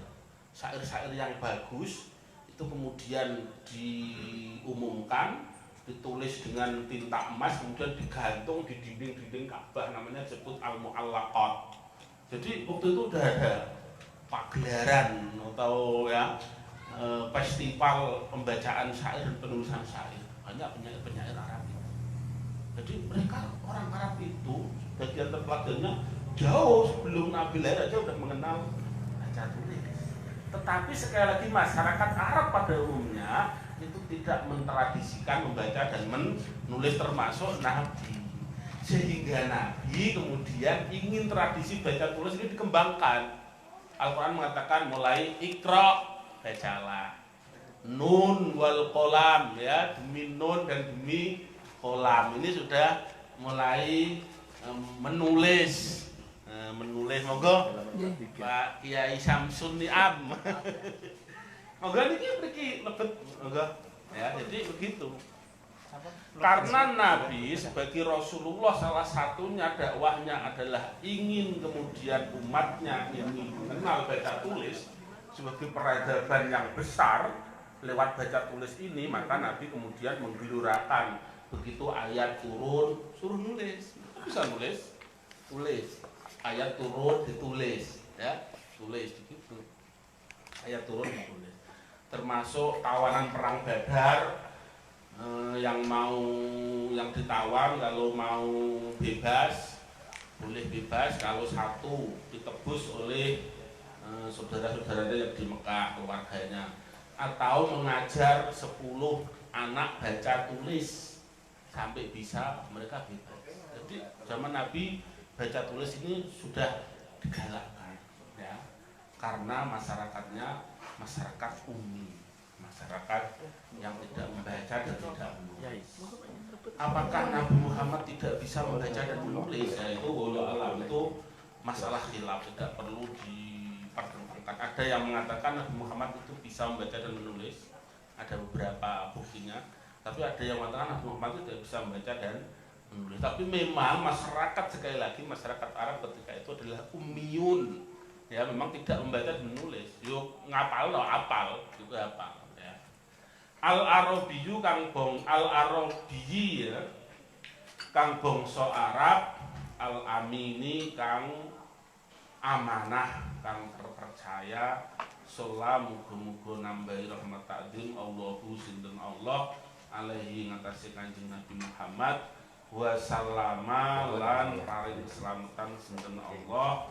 yang bagus itu kemudian diumumkan, ditulis dengan tinta emas, kemudian digantung di dinding-dinding Ka'bah, namanya disebut al-mu'allaqat. Jadi waktu itu udah ada pagelaran atau ya festival pembacaan syair dan penulisan syair, banyak penyair Arab itu. Jadi mereka orang Arab itu bagian terpelajarnya jauh sebelum Nabi lahir aja udah mengenal baca tulis. Tetapi sekali lagi masyarakat Arab pada umumnya itu tidak mentradisikan membaca dan menulis termasuk Nabi. Sehingga Nabi kemudian ingin tradisi baca tulis ini dikembangkan. Al-Quran mengatakan mulai Iqra, bacalah, nun wal qalam, ya, demi nun dan demi qalam. Ini sudah mulai menulis, monggo Pak Kiai Samsun Niam. Monggo niki lebet, monggo. Ya, jadi begitu. Karena Nabi sebagai Rasulullah salah satunya dakwahnya adalah ingin kemudian umatnya ini mengenal baca tulis sebagai peradaban yang besar lewat baca tulis ini, maka Nabi kemudian menggelurakan begitu ayat turun suruh nulis, bisa nulis, tulis, ayat turun ditulis, ya tulis begitu, ayat turun ditulis, termasuk tawanan perang Badar. Yang ditawan kalau mau bebas boleh bebas, kalau satu ditebus oleh saudara-saudaranya yang di Mekah, keluarganya, atau mengajar 10 anak baca tulis sampai bisa mereka bebas. Jadi zaman Nabi baca tulis ini sudah digalakkan, ya, karena masyarakatnya masyarakat ummi, masyarakat yang tidak membaca dan tidak menulis. Apakah Nabi Muhammad tidak bisa membaca dan menulis? Ya, itu wallahu alam, itu masalah khilaf, tidak perlu diperdebatkan. Ada yang mengatakan Nabi Muhammad itu bisa membaca dan menulis, ada beberapa buktinya. Tapi ada yang mengatakan Nabi Muhammad itu tidak bisa membaca dan menulis. Tapi memang masyarakat, sekali lagi masyarakat Arab ketika itu adalah ummiyun, ya, memang tidak membaca dan menulis. Yuk ngapal atau apal juga hafal. Al-Arabiyu kang bong Al-Arabiyi, ya, kang bangsa Arab, Al-Amini kang amanah, kang terpercaya, sholat muga-muga nambahi rahmat ta'zim Allahu sinten Allah alaihi ngatasi Kanjeng Nabi Muhammad wa sallama lan paring keselamatan sinten Allah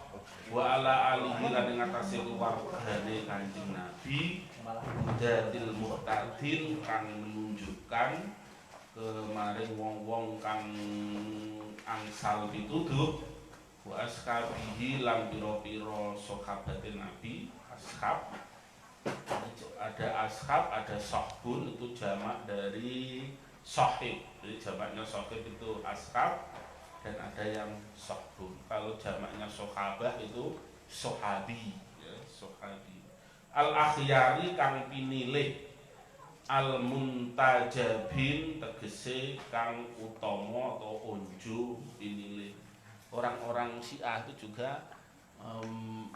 wa ala alihi lan ngatasi keluargane Kanjeng Nabi Mudadil muhtadin kang menunjukkan kemarin wong-wong kang angsal pituduh wa askabihi lan pira-pira sahabatin Nabi. Ashab, ada ashab, ada sohbun, itu jamak dari sohib. Jadi jamaknya sohib itu ashab, dan ada yang sohbun. Kalau jamaknya sohabah itu sohabi, ya, sohabi. Al-akhyari kang pinilih, al-muntajabin tegese kang utama atau unju pinilih. Orang-orang Syiah itu juga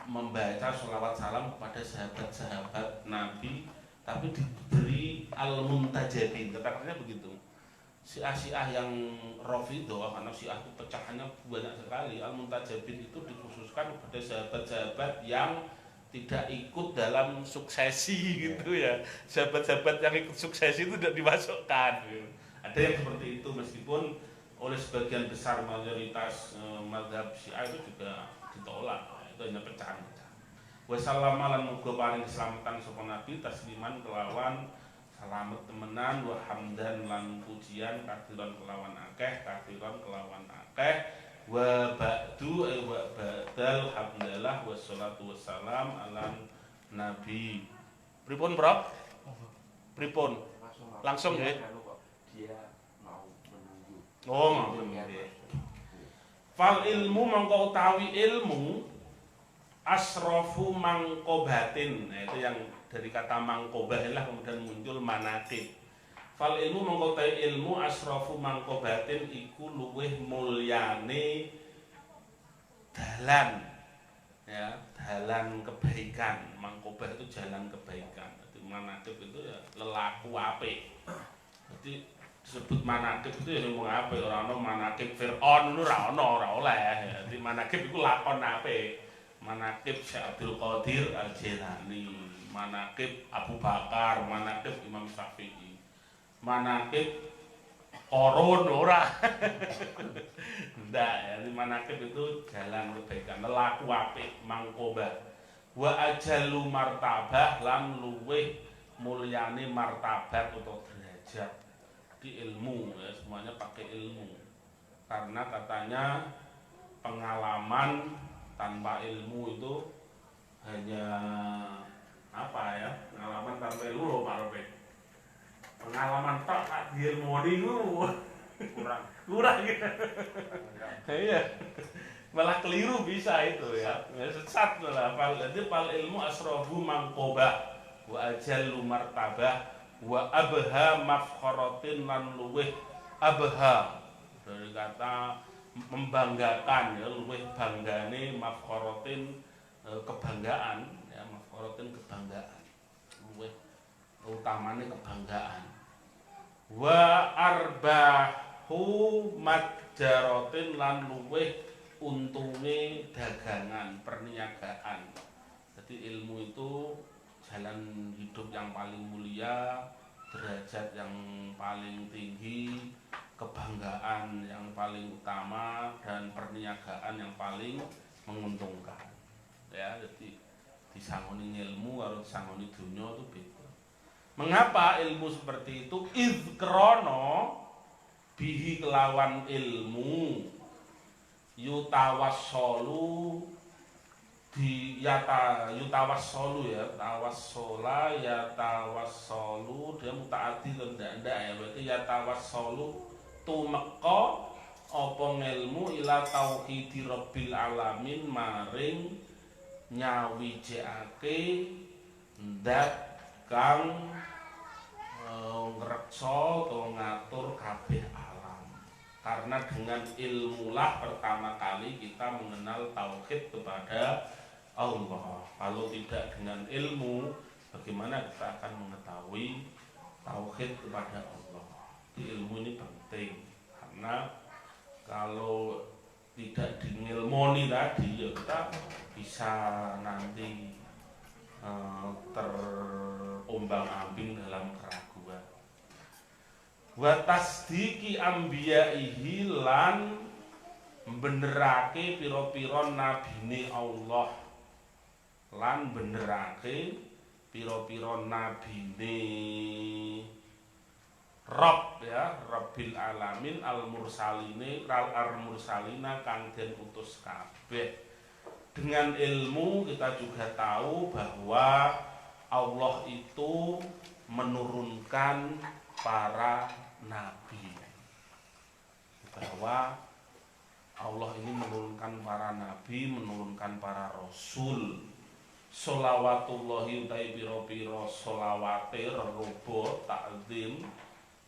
membaca sholawat salam kepada sahabat-sahabat Nabi, tapi diberi al-muntajabin, kata-katanya begitu. Syiah yang Rafidhah, karena Syiah itu pecahannya banyak sekali, al-muntajabin itu dikhususkan kepada sahabat-sahabat yang tidak ikut dalam suksesi gitu, ya. Sahabat-sahabat yang ikut suksesi itu tidak dimasukkan. Ada yang seperti itu, meskipun oleh sebagian besar mayoritas mazhab Syiah itu juga ditolak. Itu hanya pecahan-pecahan. Wassalamu lan muga paring keselamatan sapa Nabi tasliman kelawan selamat temenan wa hamdan lan pujian kathiran kelawan akeh, kathiran kelawan akeh. Wa ba'du wa ba'dal hamdalah wassalatu wassalam ala nabi. Pripun, Prof? Pripun? Langsung nggih. Dia mau menunggu. Oh, mau nggih. Fal ilmu mangko utawi ilmu asrafu mangkobatin. Nah, itu yang dari kata mangkobah lah kemudian muncul manaqib. Fal ilmu mengkotai ilmu asrafu mangkobatin iku luweh mulyane dalan, ya, dalan kebaikan. Mangkobah itu jalan kebaikan. Jadi manakib itu ya lelaku apik. Jadi disebut manakib itu ya ngomong apik, ora ono manakib Fir'aun itu ora oleh. Jadi manakib itu lakon apik. Manakib Syekh Abdul Qadir Al-Jilani, manakib Abu Bakar, manakib Imam Syafi'i. Manakib korun ora. Ndak ya, manakib itu jalan kebaikan, lelaku apik, mangkobah. Wa ajalu martabah lan luweh mulyane martabat atau derajat di ilmu, ya, semuanya pakai ilmu. Karena katanya pengalaman tanpa ilmu itu hanya apa ya? Pengalaman tanpa ilmu loh Pak Robek. Pengalaman tak diilmu itu kurang gitu. Iya, malah keliru bisa itu ya, sesat malah. Jadi pal ilmu asrofu mangkobah wa ajallu martabah wa abha mafkharatin lan luweh abha dari kata membanggakan, ya, luweh banggane mafkharatin kebanggaan, ya, mafkharatin kebanggaan, luweh utamane kebanggaan. Wa arbahu matjarotin lan luweh untunge dagangan, perniagaan. Jadi ilmu itu jalan hidup yang paling mulia, derajat yang paling tinggi, kebanggaan yang paling utama, dan perniagaan yang paling menguntungkan. Ya, jadi disangoni ilmu karo disangoni dunya itu beda. Mengapa ilmu seperti itu? Izkrono bihi kelawan ilmu yutawassolu di yutawassolu, ya, tawassola yatawassolu, dia mutaati atau ndak ya, berarti yatawassolu tumeka apa ngelmu ila tauhidi rabbil alamin maring nyawijake ndak kang ngreksa atau ngatur kabeh alam. Karena dengan ilmulah pertama kali kita mengenal tauhid kepada Allah. Kalau tidak dengan ilmu, bagaimana kita akan mengetahui tauhid kepada Allah? Di ilmu ini penting, karena kalau tidak diilmoni tadi, ya kita bisa nanti terombang-ambing dalam keraguan. Wa tasdiki ambiyaihi lan benerake pira-pira nabine Allah, lan benerake pira-pira nabine Rabb, ya, Rabbil alamin al-mursalina kang den utus kabeh. Dengan ilmu kita juga tahu bahwa Allah itu menurunkan para nabi, bahwa Allah ini menurunkan para nabi, menurunkan para rasul. Sholawatullahi utai piro-piro sholawate robo ta'zim,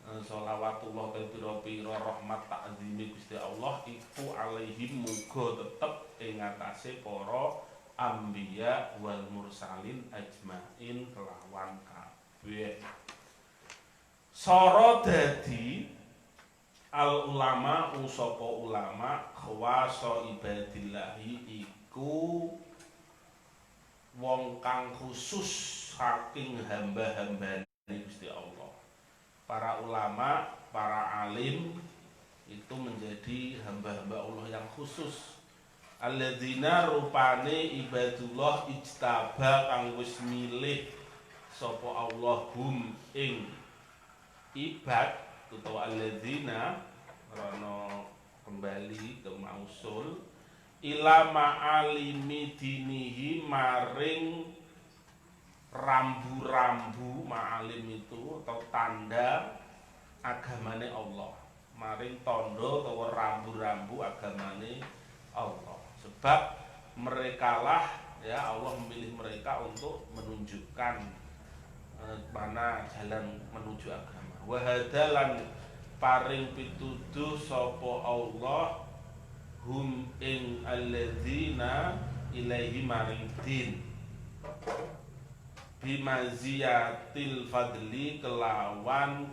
sholawatullah utai piro-piro rahmat ta'zimi Gusti Allah iku alaihim muga tetep ing atase para anbiya wal mursalin ajmain kelawan kabeh. Sara dadi al ulama usapa ulama khawasa ibadillahi iku wong kang khusus saking hamba-hambane Gusti Allah. Para ulama, para alim itu menjadi hamba-hamba Allah yang khusus. Alladzina rupane ibadullah ijtaba kang wis milih sapa Allah hum ing ibad, utawa alladzina rono kembali ke mausul ila ma'alimi dinihi maring rambu-rambu ma'alim itu atau tanda agamane Allah, maring tondo atau rambu-rambu agamane Allah. Sebab merekalah, ya, Allah memilih mereka untuk menunjukkan mana jalan menuju agama. Wa hadalan paring pituduh sapa Allah hum ing alladzina ilaihi maring din bimaziyatil fadli kelawan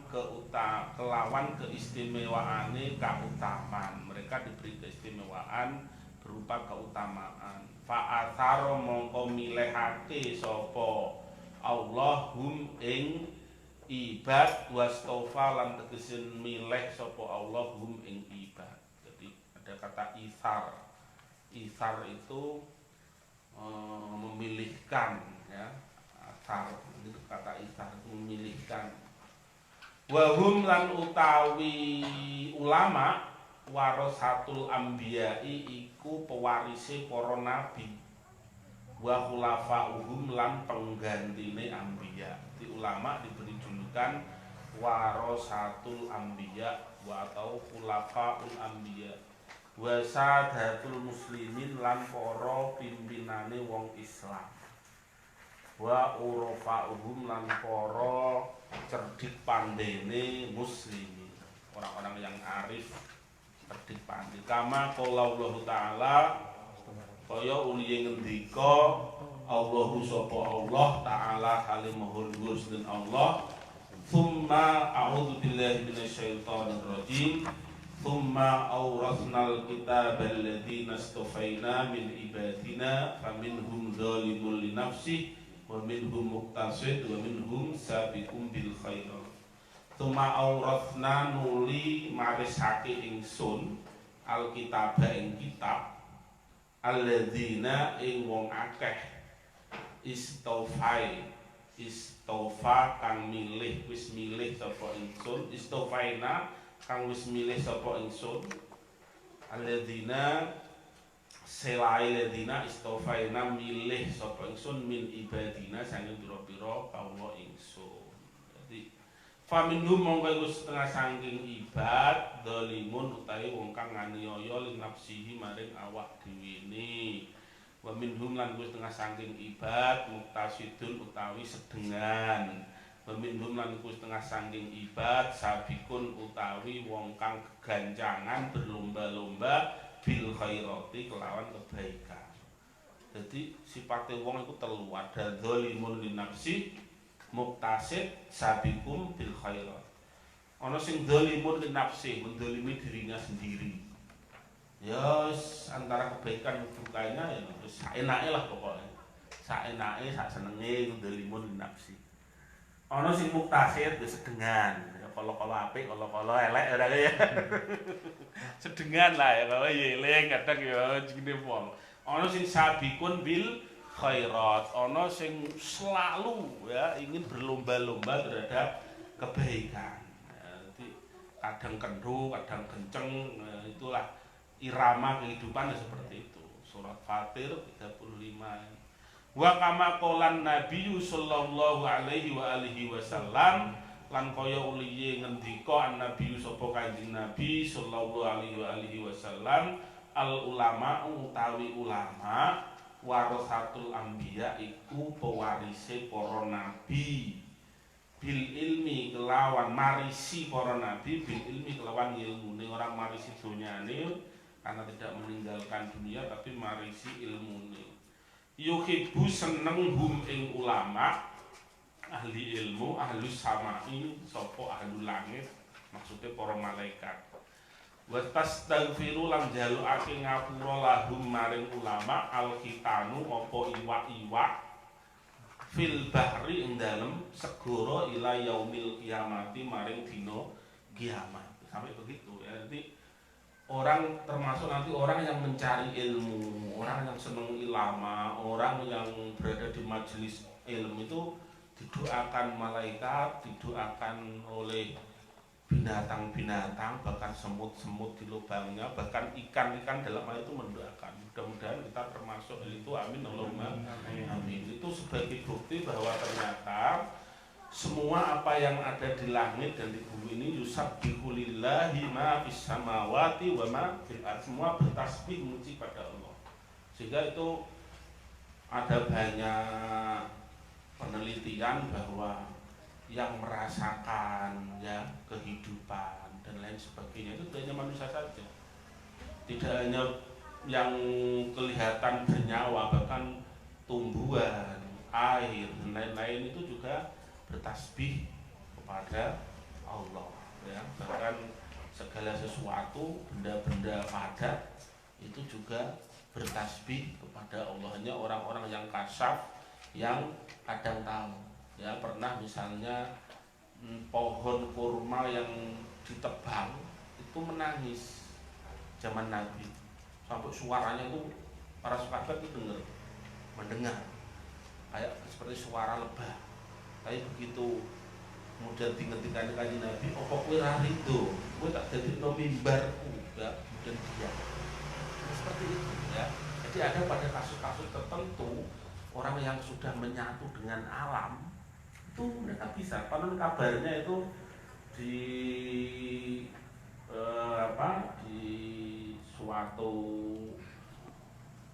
keistimewaane keutamaan. Mereka diberi keistimewaan berupa keutamaan. Fa'atharo mongko milihake sapa Allah hum ing ibad wastofa lan tegese milih sapa Allah hum ing ibad. Jadi ada kata isar. Isar itu memilihkan, ya. Asar itu kata isar itu memilihkan. Wa hum lan utawi ulama warasatul ambiyai iku pewarise para nabi. Wa khulafa'uhum lan penggantine ambiya. Di ulama diberi julukan warasatul ambiya atau khulafa'ul ambiya. Wa sadatul muslimin lan para pimpinane wong Islam. Wa urafa'uhum lan para cerdik pandene muslimin, orang-orang yang arif cerdik pandai. Kama qala Allah taala kaya uliye ngendika Allahu sapa Allah taala kalimahul ghusn Allah. Tsumma a'udzu billahi minasyaitonir rajim. Tsumma awrasnal kitaba alladziina istafaina min ibadina faminhum dzalimun li nafsihi wa minhum muqtasid wa minhum sabiqun bil khairat. Tsumma awrasna nuli marisake ingsun alkitaba ing kitab alladzina ing wong akeh istofa kang milih wis milih sapa ingsun istofaina kang wis milih sapa ingsun alladzina selai ladina istofaina milih sapa ingsun min ibadina sange pira-pira kawula ingsun. Jadi faminhum mongko iku setengah saking ibad dzalimun utawi wong kang nganiaya li nafsihi maring awak dhewe. Wa minhum lan iku setengah saking ibad muqtasidun utawi sedengan. Wa minhum lan iku setengah saking ibad sabikun utawi wong kang kegancangan berlomba-lomba bil khairati kelawan kebaikan. Jadi sifatnya wong itu telu, ada dzalimun li nafsi, muqtasid, sabiqum bil khairat. Ana sing dzalimun li nafsi, mendolimi dirinya sendiri. Ya antara kebaikan dukanya ya terus saenake lah pokoknya. Saenake, sak senenge dzalimun li nafsi. Ana sing muqtasid wis sedengan. Kalau apik, kalau elek ora ya. Sedengan lah ya, kalau yeling kadang ya jenenge wong. Ana sing sabikun bil khairat, ana sing selalu ya ingin berlomba-lomba terhadap kebaikan. Jadi kadang kendu, kadang kenceng, itulah irama kehidupan seperti itu. Surat Fatir 35. Wa kama qolan Nabi sallallahu alaihi wa alihi wasallam lan kaya uliye ngendika Nabi sapa Kanjeng Nabi sallallahu alaihi wasallam al ulama utawi ulama warasatul anbiya iku pewarise para nabi bil ilmi kelawan marisi para nabi bil ilmi kelawan ilmune orang marisi donyane karena tidak meninggalkan dunia tapi marisi ilmune yuhibbu seneng hum ing ulama ahli ilmu, ahlus samai, sopo ahlul langit, maksudnya para malaikat. Wa tastaghfiru lan jalukake ngapura lahum maring ulama alkitanu apa iwak-iwak fil bahri ing dalem segara ila yaumil kiamati maring dina kiamat. Sampai begitu ya. Jadi orang termasuk nanti orang yang mencari ilmu, orang yang senang ilmu, orang yang berada di majelis ilmu itu didoakan malaikat, didoakan oleh binatang-binatang, bahkan semut-semut di lubangnya, bahkan ikan-ikan dalam hal itu mendoakan. Mudah-mudahan kita termasuk itu, amin Allahumma amin. Itu sebagai bukti bahwa ternyata semua apa yang ada di langit dan di bumi ini yusabbihu lillahi ma fis samawati wa ma fil ardh, semua bertasbih memuji pada Allah. Sehingga itu ada banyak penelitian bahwa yang merasakan ya kehidupan dan lain sebagainya, itu hanya manusia saja, tidak hanya yang kelihatan bernyawa, bahkan tumbuhan, air dan lain-lain itu juga bertasbih kepada Allah ya. Bahkan segala sesuatu, benda-benda padat itu juga bertasbih kepada Allah. Hanya orang-orang yang kasyaf yang kadang tahu ya. Pernah misalnya pohon kurma yang ditebang itu menangis zaman Nabi, sampai suaranya itu para sahabat itu mendengar kayak seperti suara lebah. Tapi begitu kemudian diingatkan kanjeng Nabi, apa kowe ra rido, kowe tak dadekno mimbarku ya, kemudian dia seperti itu ya. Jadi ada pada kasus-kasus tertentu orang yang sudah menyatu dengan alam itu mereka bisa. Konon kabarnya itu di di suatu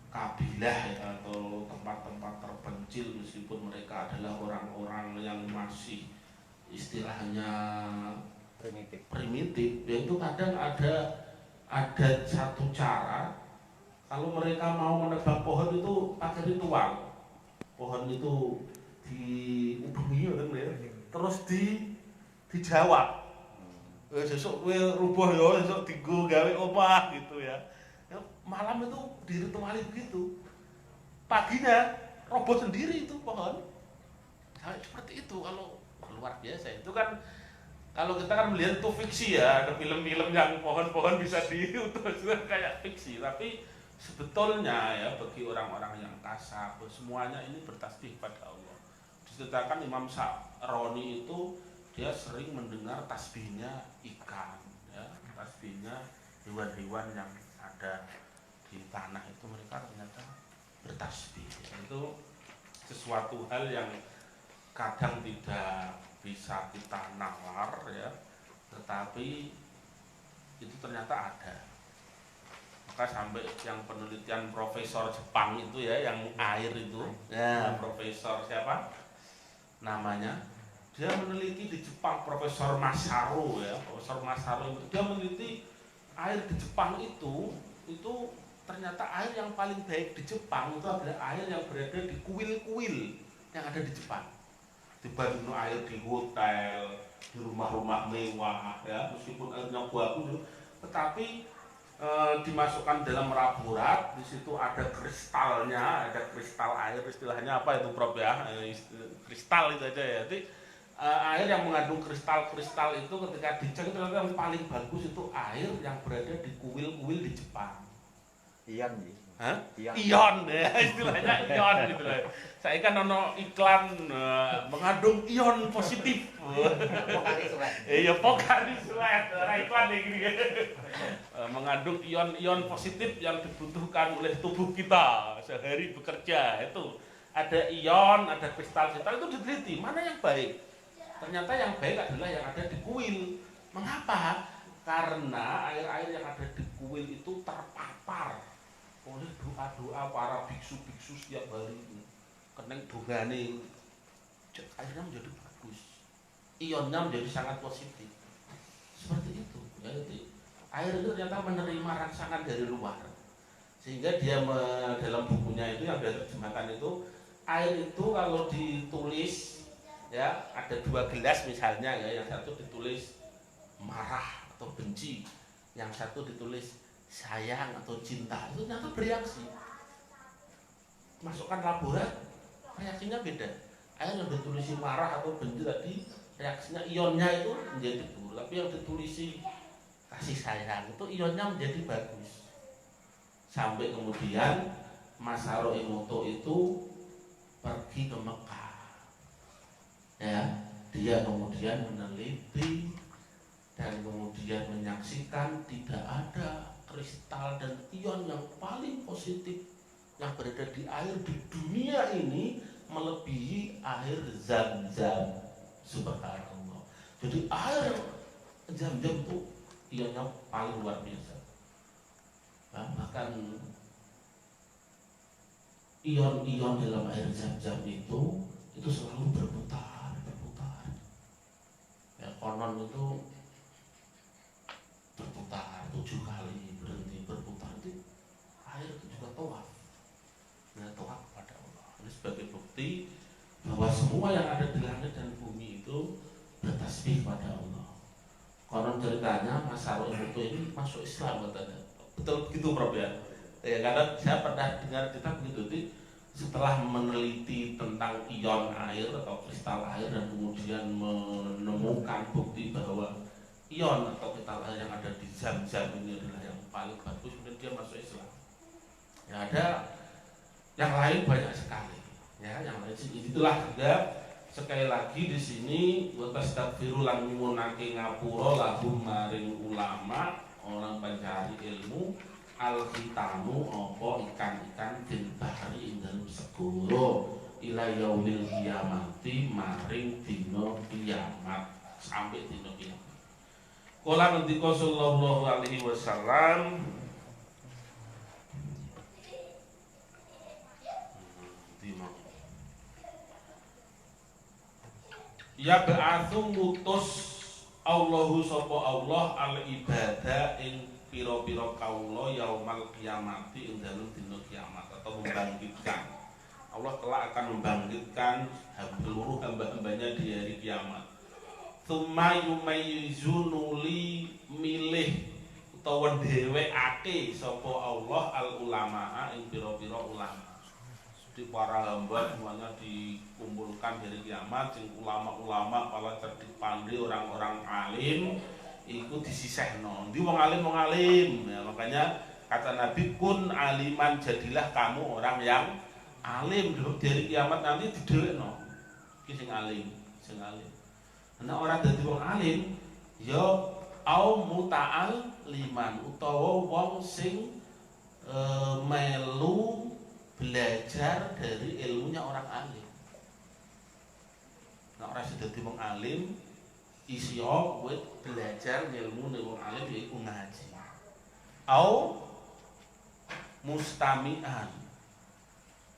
kabilah ya, atau tempat-tempat terpencil, meskipun mereka adalah orang-orang yang masih istilahnya primitif, yaitu kadang ada satu cara kalau mereka mau menebang pohon itu pakai ritual. Pohon itu diubengi ya, terus dijawab. Sesuk kowe rubuh ya, sesuk dienggo gawe omah gitu ya. Malam itu dirituali begitu. Paginya roboh sendiri itu pohon. Kayak seperti itu. Kalau luar biasa itu kan, kalau kita kan melihat itu fiksi ya, ada film-film yang pohon-pohon bisa diutus kayak fiksi, tapi sebetulnya ya bagi orang-orang yang kasar semuanya ini bertasbih pada Allah. Diceritakan Imam Sa'roni itu dia sering mendengar tasbihnya ikan ya, tasbihnya hewan-hewan yang ada di tanah itu, mereka ternyata bertasbih. Itu sesuatu hal yang kadang tidak bisa kita nalar ya, tetapi itu ternyata ada. Maka sampai yang penelitian profesor Jepang itu ya, yang air itu ya, profesor siapa namanya, dia meneliti di Jepang, Profesor Masaru ya, Profesor Masaru itu dia meneliti air di Jepang itu ternyata air yang paling baik di Jepang itu adalah air yang berada di kuil-kuil yang ada di Jepang, dibanding air di hotel, di rumah-rumah mewah ya, meskipun airnya bagus, tetapi dimasukkan dalam laborat, di situ ada kristalnya, ada kristal air, istilahnya apa itu Prof ya, kristal itu aja ya. Jadi air yang mengandung kristal-kristal itu ketika dicek itu yang paling bagus itu air yang berada di kuil-kuil di Jepang. Ion sih. Hah? Ion. Ion ya, istilahnya ion gitu lah. Saya kan ono iklan mengandung ion positif. Pokari suwet. Iya, pokari suwet. Ora iklan iki. Mengandung ion-ion positif yang dibutuhkan oleh tubuh kita sehari bekerja. Itu ada ion, ada kristal-kristal, itu diteliti mana yang baik. Ternyata yang baik adalah yang ada di kuil. Mengapa? Karena air-air yang ada di kuil itu terpapar oleh doa-doa para biksu-biksu setiap hari. Keneng dongane airnya menjadi bagus, ionnya menjadi sangat positif. Seperti itu. Jadi air itu ternyata menerima rangsangan dari luar, sehingga dia dalam bukunya itu yang dia terjemahkan itu, air itu kalau ditulis ya, ada 2 gelas misalnya ya, yang satu ditulis marah atau benci, yang satu ditulis sayang atau cinta, itu ternyata bereaksi. Masukkan laborat, reaksinya beda. Air yang ditulisi marah atau benci tadi, reaksinya ionnya itu menjadi buruk, tapi yang ditulisi kasih sayang itu ionnya menjadi bagus. Sampai kemudian Masaru Emoto itu pergi ke Mekah ya, dia kemudian meneliti dan kemudian menyaksikan tidak ada kristal dan ion yang paling positif yang berada di air di dunia ini melebihi air Zam-Zam. Subhanallah. Jadi air Zam-Zam itu ionnya paling luar biasa. Nah, bahkan ion-ion dalam air Zam-Zam itu selalu berputar. konon itu berputar 7 kali, berhenti berputar, itu air itu juga tawaf. Nah, tawaf kepada Allah. Ini sebagai bukti bahwa semua yang ada di langit dan bumi itu bertasbih kepada Allah. Konon ceritanya Mas Sarul itu ini masuk Islam katanya. Betul begitu Prof ya? Ya karena saya pernah dengar cerita begitu. Setelah meneliti tentang ion air atau kristal air dan kemudian menemukan bukti bahwa ion atau kristal air yang ada di Zam-Zam ini adalah yang paling bagus, kemudian dia masuk Islam. Ya ada yang lain banyak sekali. Ya, yang lain itulah juga sekali lagi di sini wastaghfiru lan nyuwunake ngapura lahum maring ulama orang pencari ilmu al-khitamu apa ikan-ikan fil bahri ing dalem segara ila yaumil qiyamati maring dina kiamat sampai dina kiamat. Kala ngendika sallallahu alaihi wasallam ya ba'atsu ngutus Allahu sapa Allah al ibadah ing pira-pira kaula yaumal kiamati ing dalem dina kiamat atau membangkitkan. Allah kelak akan membangkitkan seluruh hamba-hambanya di hari kiamat. Tsumma yumayyizunuli milih utawa dhewekake sapa Allah al ulama ing pira-pira ulama. Di para hamba semuanya dikumpulkan dari kiamat, sing ulama-ulama para cerdik pandai orang-orang alim iku disisehno. Ndi wong alim ya, makanya kata Nabi kun aliman, jadilah kamu orang yang alim. Dari kiamat nanti didhelekno iki sing alim. Ana ora dadi wong alim ya au muta'al liman utawa wong sing melu belajar dari ilmunya orang alim. Nah, orang sudah dadi wong alim isya kowe belajar ilmu ning wong alim yaiku ngaji. Au mustami'an.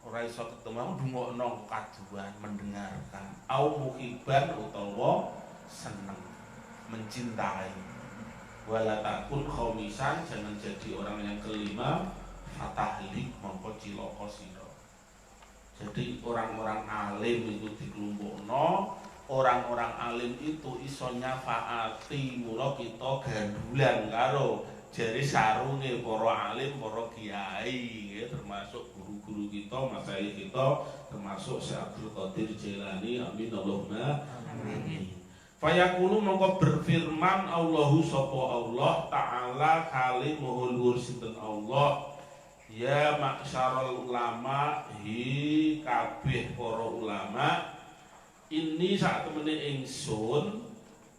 Ora iso ketemu ndungokno kaduan mendengarkan. Au muhiban utawa seneng, mencintai. Wala takun khamisan, jangan jadi orang yang kelima fatahlik mongko cilaka sira. Jadi orang-orang alim itu dikelompokno, orang-orang alim itu iso nyafaati, mula kita gandulan karo jari sarunge para alim, para kiai, ya, termasuk guru-guru kita, masyayikh kita, termasuk Syekh Abdul Qadir Jailani, amin Allahumma amin. Fayaqulu mongko berfirman Allahu sapa Allah taala kali maha luhur sinten Allah. Ya maksyarul ulama hi kabeh para ulama ini sak temene ingsun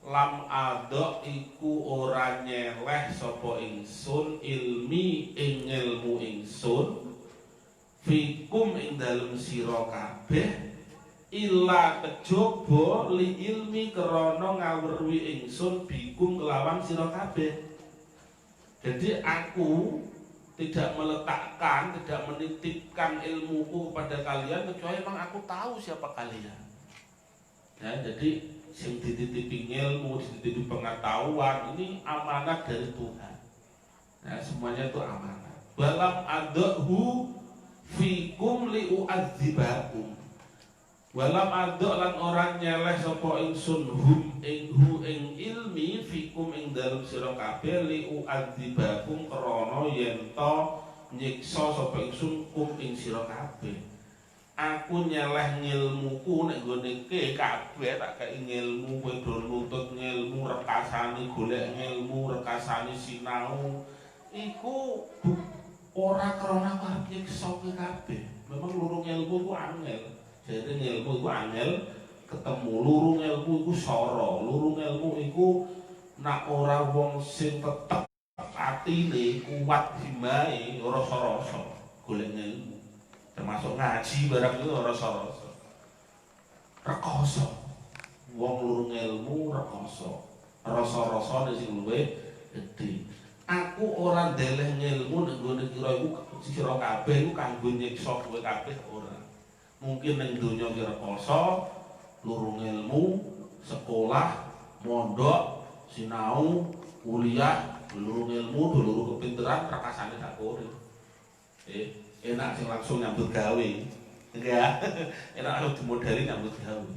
lam adok iku ora nyeleh sapa ingsun ilmi ing ilmu ingsun fikum ing dalem sira kabeh illa kejaba li ilmi krana ngawruhi ingsun bikum kelawan sira kabeh. Jadi aku tidak meletakkan, tidak menitipkan ilmuku kepada kalian kecuali memang aku tahu siapa kalian. Ya, jadi sing dititipi ilmu, dititipi pengetahuan ini amanah dari Tuhan. Ya, semuanya itu amanah. Walam adhu fikum liu'adzibakum. Walam adok lan orang nyeleh sapa ingsun hum ing ilmi fikum ing dalem sira kabeh liu'adzibakum krana yen to nyiksa sapa ingsun kum ing sira kabeh. Aku nyeleh ngilmuku nek nggone kabeh tak kei ngilmu, kowe do nuntut ngilmu, rekasane golek ngilmu, rekasane sinau iku ora krana arep nyiksa kowe kabeh. Memang lurung ilmu ku angel. Jadi ilmu itu angel ketemu, lurung ilmu itu soro, lurung ilmu itu nak ora wong sing tetep atine kuat himai rasa-rasa golek ilmu, termasuk ngaji barang itu rasa-rasa rekoso, wong lurung ilmu rekoso, rasa-rasa sing luwih gedhe. Aku ora ndeleh ilmu nek nggone kira iku sira kabeh iku kanggo nyiksa kowe kabeh ora. Mungkin ning donya ki rekoso, lurung ilmu, sekolah, mondok, sinau, kuliah, dulur ilmu, dulur kepinteran, prakasane sak kore. Enak sing langsung nyambut gawe. Enggak, enak langsung dimodali nyambut gawe.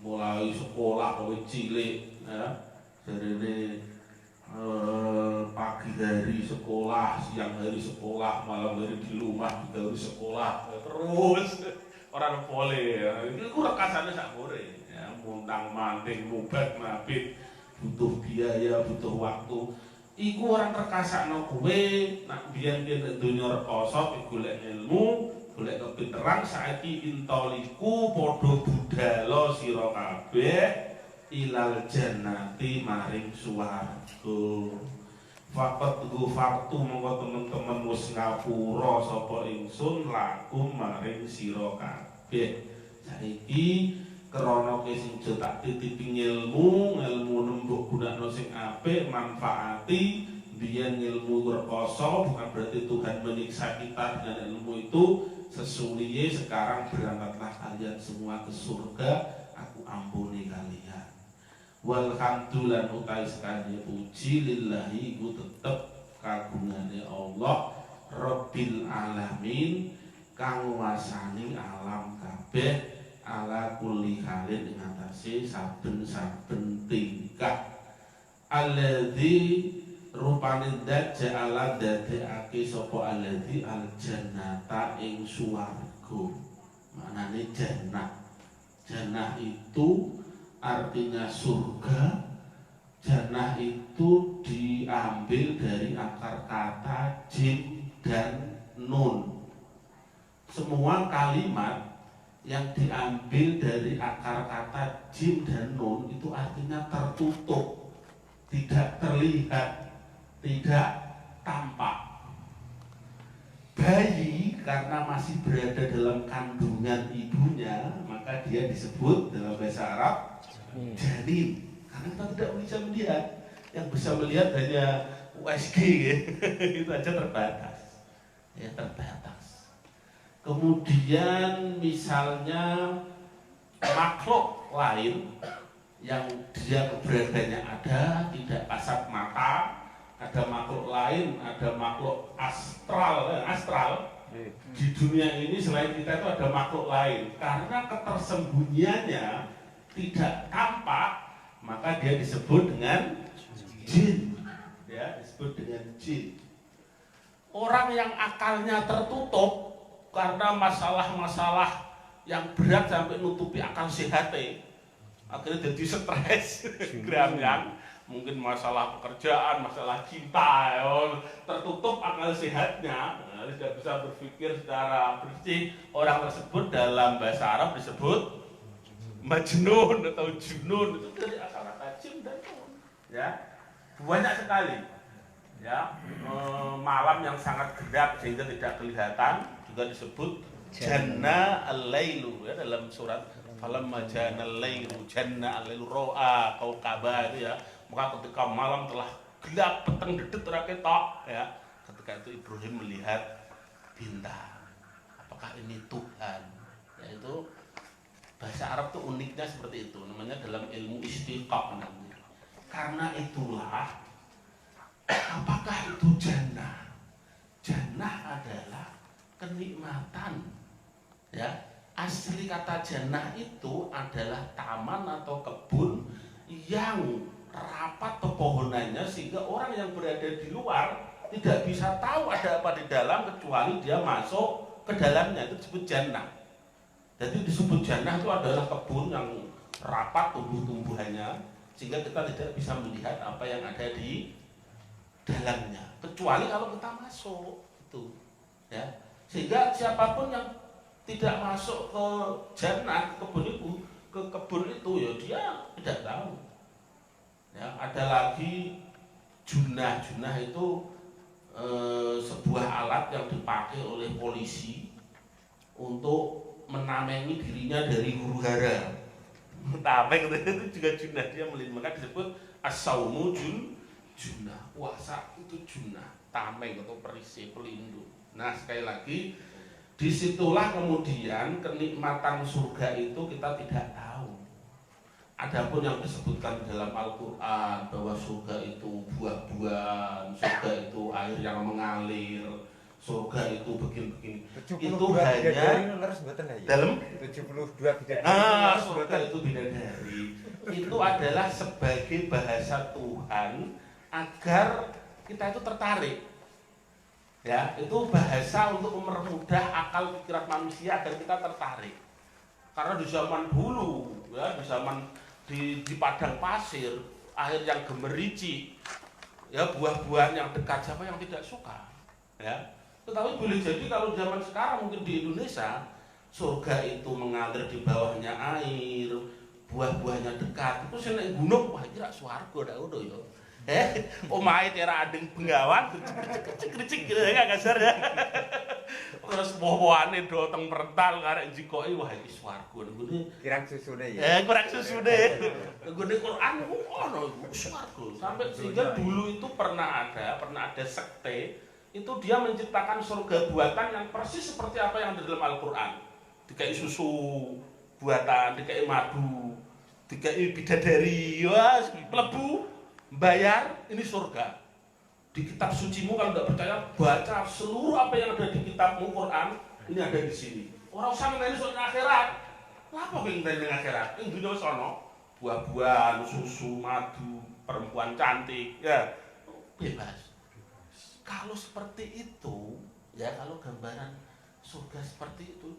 Mulai sekolah kowe cilik ya. Jarene pagi hari sekolah, siang hari sekolah, malam hari di rumah juga sekolah terus orang boleh ya. Itu rekasannya sak kore ya, muntang manting mubat mabit butuh biaya, butuh waktu. Iku orang rekasakno kowe nak biyen-biyen donya rekoso golek ilmu, golek kepinteran, saiki intoliku padha budhalo sira kabeh ilal jannati maring swarga. Fakat ghafartu monggo temen-temen wis ngapura sapa ingsun lakum maring sira kabeh. Saiki krana kowe sing tak titipi ilmu nembok gunakno sing apik, manfaati. Biyen ilmu rekoso bukan berarti Tuhan menyiksa kita dengan ilmu itu. Sesuliye sekarang berangkatlah kalian semua ke surga, aku ampuni kalian. Walhamdulillah utai sekali puji lillahi iku tetep kagungane Allah Rabbil alamin kang wasani alam kabeh ala kulli halin ing atase saben-saben tingkah alladzi rupane dat ja'ala dadekake sapa alladzi aljannata ing swarga. Maknane jannah. Jannah itu artinya surga. Jannah itu diambil dari akar kata jim dan nun. Semua kalimat yang diambil dari akar kata jim dan nun itu artinya tertutup, tidak terlihat, tidak tampak. Bayi karena masih berada dalam kandungan ibunya, maka dia disebut dalam bahasa Arab janin, karena kita tidak bisa melihat. Yang bisa melihat hanya USG ya. Itu aja terbatas ya, terbatas. Kemudian misalnya makhluk lain yang dia keberadaannya ada, tidak kasat mata, ada makhluk lain, ada makhluk astral di dunia ini selain kita itu ada makhluk lain. Karena ketersembunyiannya tidak tampak, maka dia disebut dengan jin. Ya, disebut dengan jin. Orang yang akalnya tertutup karena masalah-masalah yang berat sampai nutupi akal sehatnya, akhirnya jadi stres, yang mungkin masalah pekerjaan, masalah cinta, tertutup akal sehatnya, tidak bisa berpikir secara bersih. Orang tersebut dalam bahasa Arab disebut majnun atau junun, itu dari akal kata jin dan nun. Ya, banyak sekali. Ya, malam yang sangat gelap sehingga tidak kelihatan juga disebut janna al-lailu ya, dalam surat falamma jana al-lailu janna al-lailu ro'a kaukaba itu ya. Maka ketika malam telah gelap peteng dedet ora ketok ya, ketika itu Ibrahim melihat bintang. Apakah ini Tuhan? Yaitu bahasa Arab tuh uniknya seperti itu, namanya dalam ilmu istiqaq namanya. Karena itulah apakah itu jannah? Jannah adalah kenikmatan. Ya, asli kata jannah itu adalah taman atau kebun yang rapat pepohonannya sehingga orang yang berada di luar tidak bisa tahu ada apa di dalam kecuali dia masuk ke dalamnya. Itu disebut jannah. Jadi disebut jannah itu adalah kebun yang rapat tumbuh-tumbuhannya sehingga kita tidak bisa melihat apa yang ada di dalamnya kecuali kalau kita masuk itu ya. Sehingga siapapun yang tidak masuk ke jannah, ke kebun itu ya dia tidak tahu. Ya, ada lagi junah. Junah itu sebuah alat yang dipakai oleh polisi untuk menamengi dirinya dari huru hara. Tameng itu juga junah, dia maka disebut as-saumu junah. Puasa itu junah, tameng atau perisai pelindung. Nah, sekali lagi disitulah kemudian kenikmatan surga itu kita tidak tahu. Adapun yang disebutkan dalam Al-Quran bahwa surga itu buah-buahan, surga itu air yang mengalir, surga itu begini-begini, itu hanya dalam 72 bidadari. surga itu bidadari. Itu adalah sebagai bahasa Tuhan agar kita itu tertarik. Ya, itu bahasa untuk mempermudah akal pikiran manusia agar kita tertarik. Karena di zaman dulu, ya, di zaman di padang pasir, air yang gemericik, ya, buah-buahan yang dekat, siapa yang tidak suka, ya. Tetapi boleh jadi kalau zaman sekarang mungkin di Indonesia surga itu mengalir di bawahnya air, buah-buahnya dekat, itu seneng gunung, wah kira swarga dak ngono ya. Omahe tera adeng Bengawan, cek-cek gitu ya kasar ya. Terus woh-wohane do teng Merental karek jikoki wah iki swarga ngene. Kirang susune ya. Kurang susune. Nggone Quran ono swarga. Sampai sehingga dulu itu pernah ada sekte itu dia menciptakan surga buatan yang persis seperti apa yang ada dalam Al-Qur'an. Dikai susu buatan, dikai madu, dikai bidadari, wah mlebu bayar, ini surga. Di kitab sucimu kalau tidak percaya, baca seluruh apa yang ada di kitabmu Quran, ini ada di sini. Orang usah ngenteni soal akhirat. Apa kok ngenteni akhirat? Ing dunya sono, buah-buahan, susu, madu, perempuan cantik, ya bebas. Kalau seperti itu, ya kalau gambaran surga seperti itu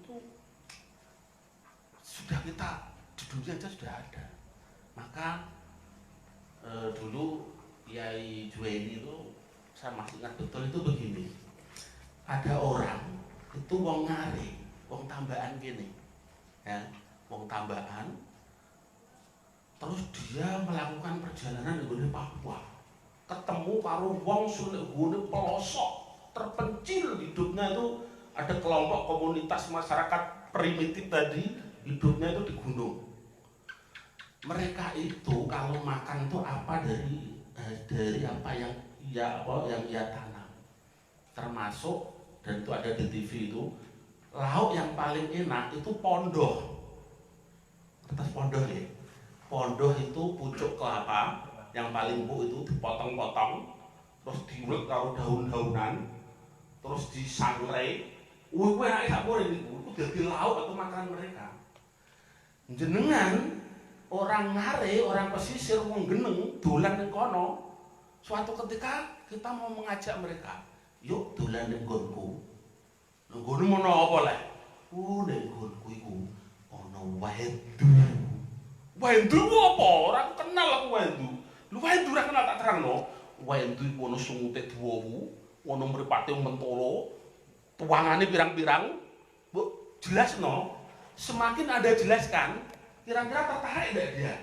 sudah kita di dunia aja sudah ada. Maka dulu Kiai Juweni itu saya masih ingat betul itu begini, ada orang itu wong ngare, wong tambahan gini, ya, wong tambahan, terus dia melakukan perjalanan di Papua, ketemu karo wong sulit pelosok terpencil hidupnya itu, ada kelompok komunitas masyarakat primitif tadi hidupnya itu di gunung. Mereka itu kalau makan itu apa dari apa yang ia tanam, termasuk, dan itu ada di TV itu, lauk yang paling enak itu pondoh. Kertas pondoh ya, pondoh itu pucuk kelapa yang paling empuk itu dipotong-potong, terus diulek karo daun-daunan, terus disangrai. Wih, enak sak boleh itu jadi lauk atau makanan mereka. Jenengan orang ngare, orang pesisir, wong geneng, dolan ning kono. Suatu ketika kita mau mengajak mereka, yuk dolan ning nggonku. Ning nggonmu mono apa leh? Ning nggonku iku ana wendu. Wendu apa? Ora kenal aku wendu. Lu wendu ora kenal tak terangno. Wendu iku ana sungute dawa, ana mripate mentolo, tuangane pirang-pirang. Mbok jelasno. Semakin Anda jelaskan, kira-kira tertarik enggak dia?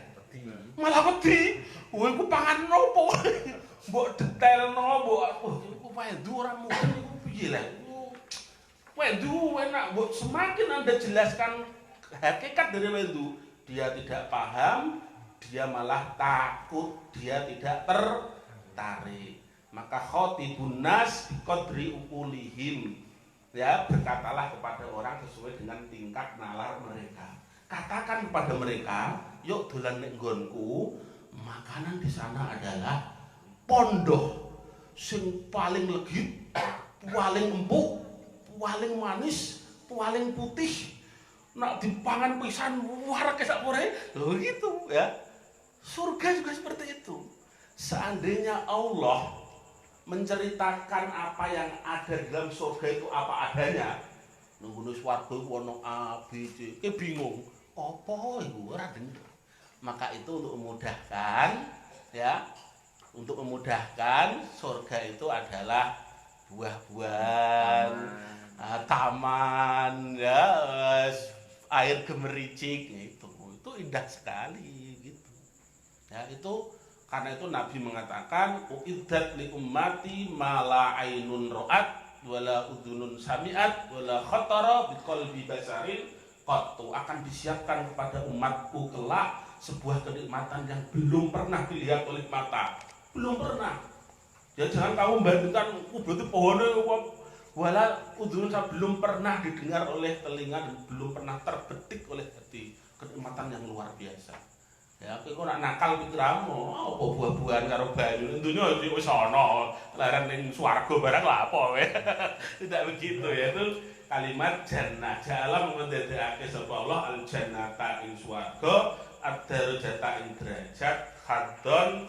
Malah wedi. Kowe iku pangan nopo? Mbok detailno, mbok iku wendu ora mungkin iku piye lah. Wendu enak, mbok semakin Anda jelaskan hakikat dari wendu, dia tidak paham, dia malah takut, dia tidak tertarik. Maka khatibun nas biqadri uqulihim. Ya, berkatalah kepada orang sesuai dengan tingkat nalar mereka. Katakan kepada mereka, yuk dolan nek nggonku, makanan di sana adalah pondoh sing paling legit, paling empuk, paling manis, paling putih. Nak dipangan pisan warake sak pore. Lho gitu ya. Surga juga seperti itu. Seandainya Allah menceritakan apa yang ada dalam surga itu apa adanya, nunggu swarga iku ana A B C, bingung. Apa iku ora denger. Maka itu untuk memudahkan, ya, untuk memudahkan surga itu adalah buah-buahan, taman, ya, air gemericik, itu indah sekali gitu. Ya, itu karena itu Nabi mengatakan uiddat li ummati ma la ainun ra'at wala udhunun sami'at wala khatara biqalbi basarin qattu, akan disiapkan kepada umatku kelak sebuah kenikmatan yang belum pernah dilihat oleh mata, belum pernah. Ya jangan kamu bandingkan berarti pohonnya wala udhunun, belum pernah didengar oleh telinga dan belum pernah terbetik oleh hati, kenikmatan yang luar biasa. Ya kowe nak nakal pikiranmu, apa buah-buahan karo banyu dunya wis ana, leren ning swarga barang lha apa kowe. Tidak begitu ya, itu kalimat jannah. Ja'ala mendadekake sapa Allah al jannata ing swarga, ad-darajata ing derajat, haddon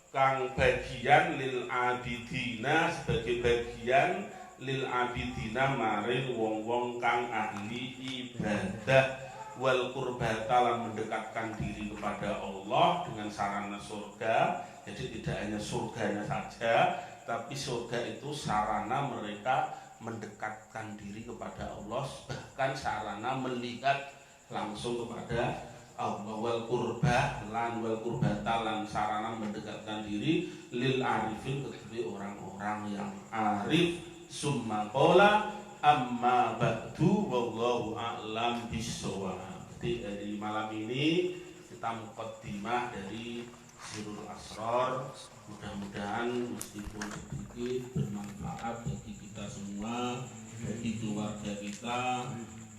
kang bagian lil abidina sebagai bagian lil abidina maring wong-wong kang ahli ibadah. Wal qurbata lan mendekatkan diri kepada Allah dengan sarana surga. Jadi tidak hanya surganya saja, tapi surga itu sarana mereka mendekatkan diri kepada Allah, bahkan sarana melihat langsung kepada Allah. Wal qurbah lan wal qurbata lan sarana mendekatkan diri lil arifin kedua orang-orang yang arif. Summa qala amma ba'du wallahu a'lam bissawab. Jadi malam ini kita muqaddimah dari Sirrul Asrar. Mudah-mudahan meskipun sedikit bermanfaat bagi kita semua, bagi keluarga kita,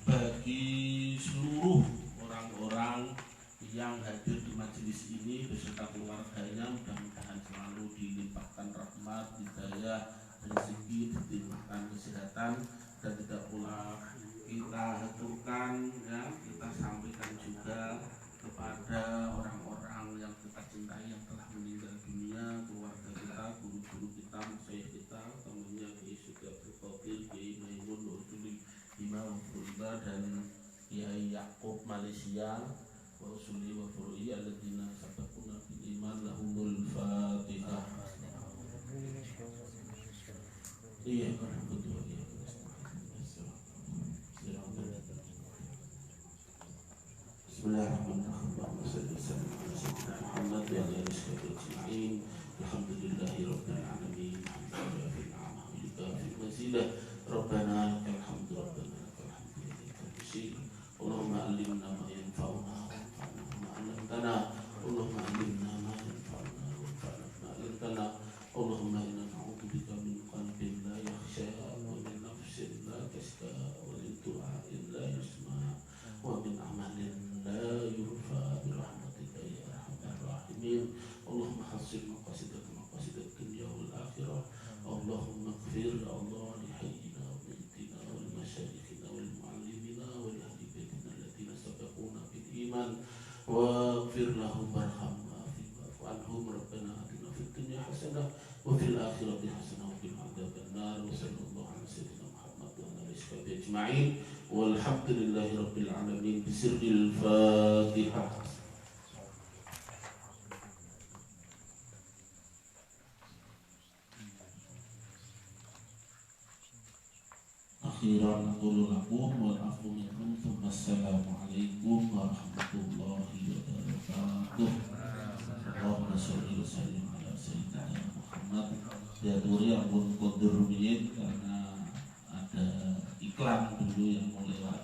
bagi seluruh orang-orang yang hadir di majelis ini beserta keluarganya. Mudah-mudahan selalu dilimpahkan rahmat, hidayah, rezeki, dilimpahkan kesehatan, dan tidak pula kita aturkan ya, kita sampaikan juga kepada orang-orang yang kita cintai yang telah meninggal dunia, keluarga kita, guru-guru kita, masyayikh kita, temannya Kiai Sugi Abdul Qadir, Kiai Maimun, Nurul Imam Furba, dan Kiai Yakub Malaysia, wa usuli wa furu'i alladzina sabaquna bil iman. Lahumul Fatihah. Iya, betul ya. Bismillahirrahmanirrahim. Alhamdulillahirabbil alamin. Rabbana lakal hamdu rabbana lakal hamdu. Allahumma allimna ma yanfa'una wanfa'na ma 'allamtana. Allahumma allimna ma yanfa'una wanfa'na ma 'allamtana. Allahumma inna na'udzubika min qalbin la yakhsha wa min nafsin la tashqa wa min du'a'in la yusma wa min amalin la yurfa bi rahmatika ya arhamar rahimin. Allahumma hassin maqasidat dunya wal akhirah. Allahumma ighfir ya Allah li hayyina wa mayyitina wa li masyayikhina wa li muallimina wa li ahli baitina alladziina sabaquna bil iman wa ighfir lahum warhamhum wa'fu anhum. Rabbana atina fid dunya hasanah wa fil akhirati hasanah wa qina adzabannar. Wa sallallahu ala sayyidina Muhammad wa ala alihi washabihi ajma'in. Walhamdulillahi rabbil alamin. Bisirril Fatihah. Akhiran aqulu lakum wal afu minkum. Assalamualaikum warahmatullahi wabarakatuh. Allahumma sholli wa sallim ala sayyidina Muhammad. Diaturi ampun kondur rumiyin karena ada iklan dulu yang mau lewat.